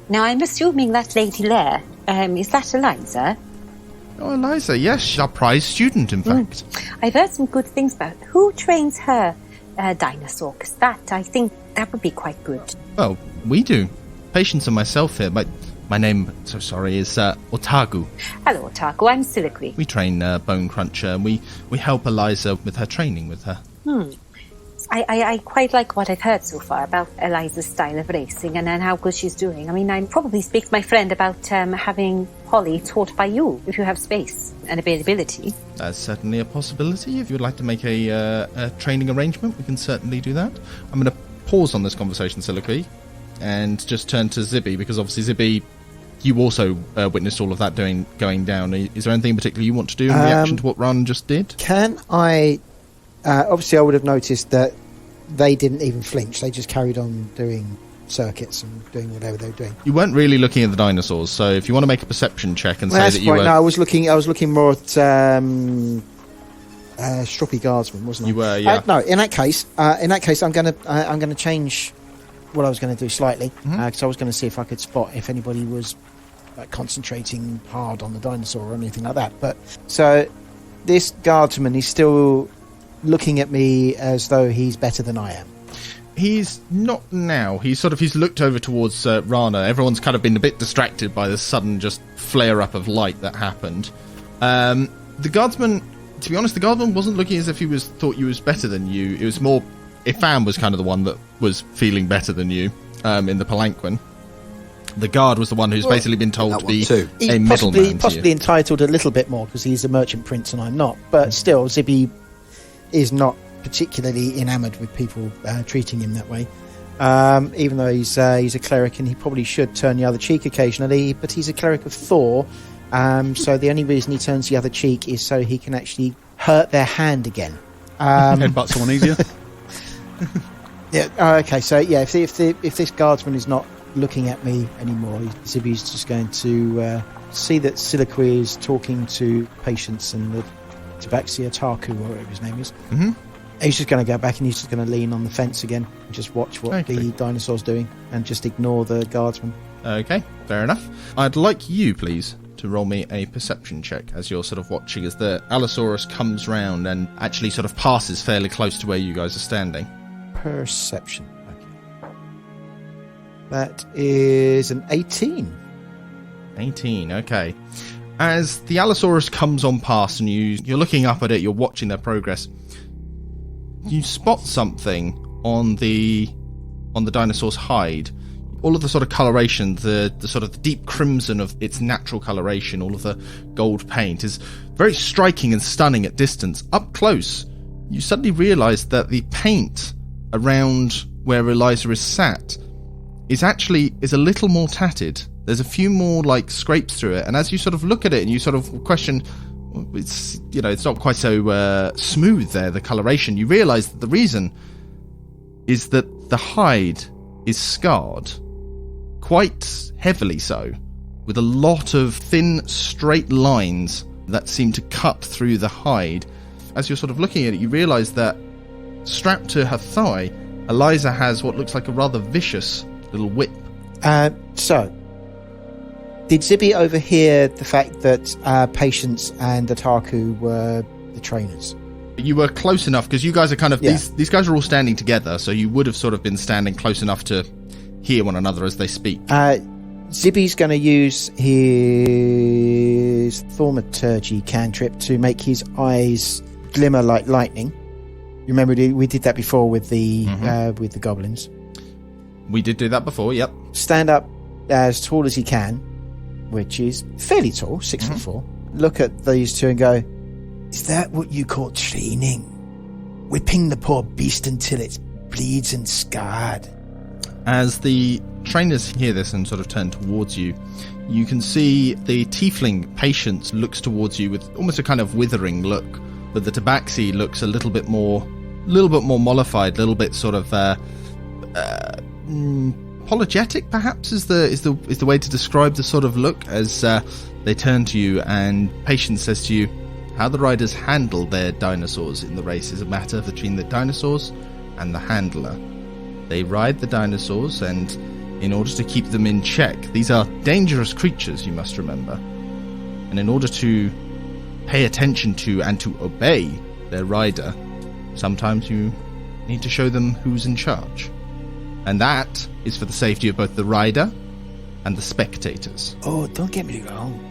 Now, I'm assuming that Lady Lair. Is that Eliza? Oh, Eliza, yes, she's our prize student, in fact. I've heard some good things about who trains her dinosaur, because I think that would be quite good. Well, we do. Patience and myself here. My name, so sorry, is Otagu. Hello, Otagu. I'm Silaqui. We train Bone Cruncher, and we help Eliza with her training with her. I quite like what I've heard so far about Eliza's style of racing and how good she's doing. I mean, I'd probably speak to my friend about having Polly taught by you, if you have space and availability. That's certainly a possibility. If you'd like to make a training arrangement, we can certainly do that. I'm going to pause on this conversation, Silaqui, and just turn to Zibi, because obviously, Zibi, you also witnessed all of that going down. Is there anything in particular you want to do in reaction to what Raana just did? Can I... obviously, I would have noticed that they didn't even flinch. They just carried on doing circuits and doing whatever they were doing. You weren't really looking at the dinosaurs, so if you want to make a perception check and say that you were... No, I was looking more at Stroppy Guardsman, wasn't I? You were, yeah. No, in that case, I'm going to change what I was going to do slightly, because I was going to see if I could spot if anybody was concentrating hard on the dinosaur or anything like that. But so this guardsman is still looking at me as though he's better than I am. He's not now. He's looked over towards Raana. Everyone's kind of been a bit distracted by this sudden just flare-up of light that happened. The guardsman, to be honest, the guardsman wasn't looking as if he thought you was better than you. It was more, Ifan was kind of the one that was feeling better than you in the palanquin. The guard was the one who's basically been told to be a middleman. Possibly entitled a little bit more because he's a merchant prince and I'm not. But still, Zibi is not particularly enamoured with people treating him that way. Even though he's a cleric and he probably should turn the other cheek occasionally, but he's a cleric of Thor, so the only reason he turns the other cheek is so he can actually hurt their hand again. Headbutt someone easier. Yeah. Okay. So yeah, if this guardsman is not looking at me anymore, Zibi's just going to see that Silaqui is talking to patients and the Tabaxi Otaku, or whatever his name is. Mm-hmm. He's just going to go back and he's just going to lean on the fence again and just watch what the dinosaur's doing and just ignore the guardsman. Okay, fair enough. I'd like you, please, to roll me a perception check as you're sort of watching as the Allosaurus comes round and actually sort of passes fairly close to where you guys are standing. Perception. Okay. That is an 18. 18, okay. As the Allosaurus comes on past and you're looking up at it, you're watching their progress, you spot something on the dinosaur's hide. All of the sort of coloration, the sort of the deep crimson of its natural coloration, all of the gold paint is very striking and stunning at distance. Up close, you suddenly realise that the paint around where Eliza is sat is a little more tatted. There's a few more scrapes through it, and as you sort of look at it and you sort of question, it's not quite so smooth there, the coloration, you realise that the reason is that the hide is scarred, quite heavily so, with a lot of thin, straight lines that seem to cut through the hide. As you're sort of looking at it, you realise that strapped to her thigh, Eliza has what looks like a rather vicious little whip. So, did Zibi overhear the fact that Patience and Otaku were the trainers? You were close enough, because you guys are kind of... Yeah. These guys are all standing together, so you would have sort of been standing close enough to hear one another as they speak. Zibi's going to use his thaumaturgy cantrip to make his eyes glimmer like lightning. You remember we did that before with the goblins. We did do that before, yep. Stand up as tall as he can, which is fairly tall, 6'4". Look at these two and go, Is that what you call training? Whipping the poor beast until it bleeds and scarred? As the trainers hear this and sort of turn towards you, you can see the tiefling Patience looks towards you with almost a kind of withering look, but the tabaxi looks a little bit more mollified, a little bit sort of apologetic, perhaps is the way to describe the sort of look, as they turn to you, and Patience says to you, how the riders handle their dinosaurs in the race is a matter between the dinosaurs and the handler. They ride the dinosaurs, and in order to keep them in check, these are dangerous creatures, you must remember. And in order to pay attention to and to obey their rider, sometimes you need to show them who's in charge. And that is for the safety of both the rider and the spectators. Oh, don't get me wrong.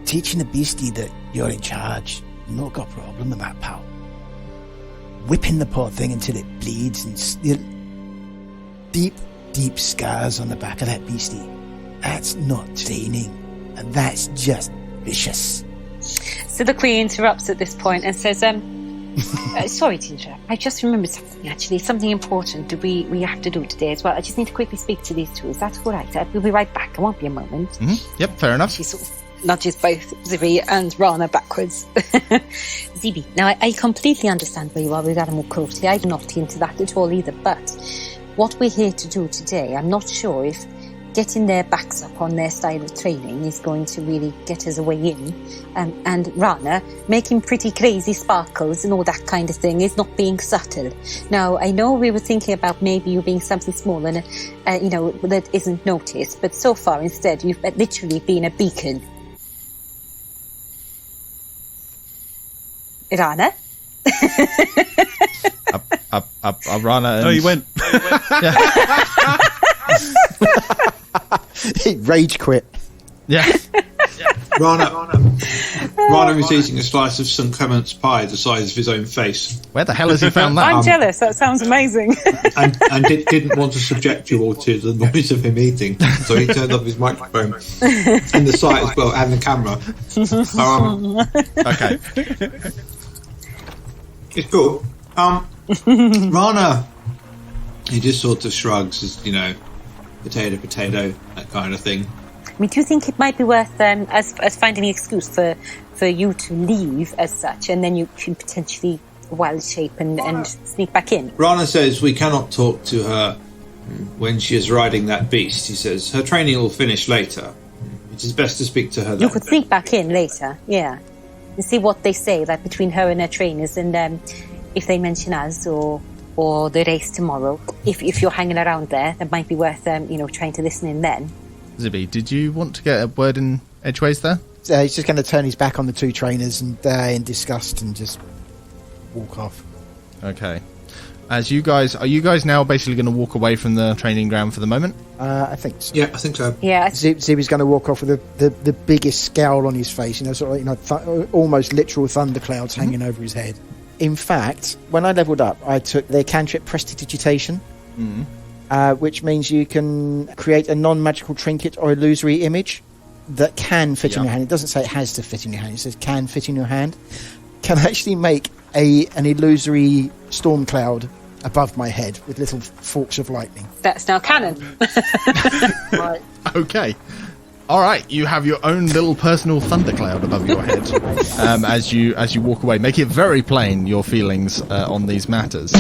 Teaching a beastie that you're in charge, not got a problem with that, pal. Whipping the poor thing until it bleeds and deep scars on the back of that beastie. That's not training, and that's just vicious. So the Queen interrupts at this point and says, sorry to interrupt. I just remembered something, actually. Something important that we have to do today as well. I just need to quickly speak to these two. Is that all right? We'll be right back. I won't be a moment. Mm-hmm. Yep, fair enough. She sort of nudges both Zibi and Raana backwards. Zibi, now I completely understand where you are with animal cruelty. I'm not into that at all either. But what we're here to do today, I'm not sure if getting their backs up on their style of training is going to really get us a way in. And Raana, making pretty crazy sparkles and all that kind of thing is not being subtle. Now, I know we were thinking about maybe you being something small and, that isn't noticed, but so far instead you've literally been a beacon. Raana? Up, Raana. Oh, you went. rage quit. Yeah. Raana is eating a slice of St. Clement's pie the size of his own face. Where the hell has he found that? I'm jealous. That sounds amazing. and didn't want to subject you all to the noise of him eating, so he turned off his microphone and the site as well, and the camera. Okay. It's cool. Raana, he just sort of shrugs, as potato, that kind of thing. I mean, do you think it might be worth as finding an excuse for you to leave as such, and then you can potentially wild shape and sneak back in? Raana says we cannot talk to her when she is riding that beast. He says her training will finish later. It is best to speak to her then. You could sneak back in later, yeah, and see what they say, like between her and her trainers, and if they mention us or the race tomorrow. If you're hanging around there, it might be worth trying to listen in then. Zibi, did you want to get a word in edgeways there? He's just going to turn his back on the two trainers and in disgust and just walk off. Okay. Are you guys now basically going to walk away from the training ground for the moment? I think so. Yeah, I think so. Yeah. Zibi's going to walk off with the biggest scowl on his face, sort of almost literal thunderclouds hanging over his head. In fact, when I leveled up, I took their cantrip Prestidigitation, which means you can create a non-magical trinket or illusory image that can fit in your hand. It doesn't say it has to fit in your hand. It says can fit in your hand. Can actually make an illusory storm cloud above my head with little forks of lightning. That's now canon. Right. Okay. All right, you have your own little personal thundercloud above your head as you walk away. Make it very plain your feelings on these matters.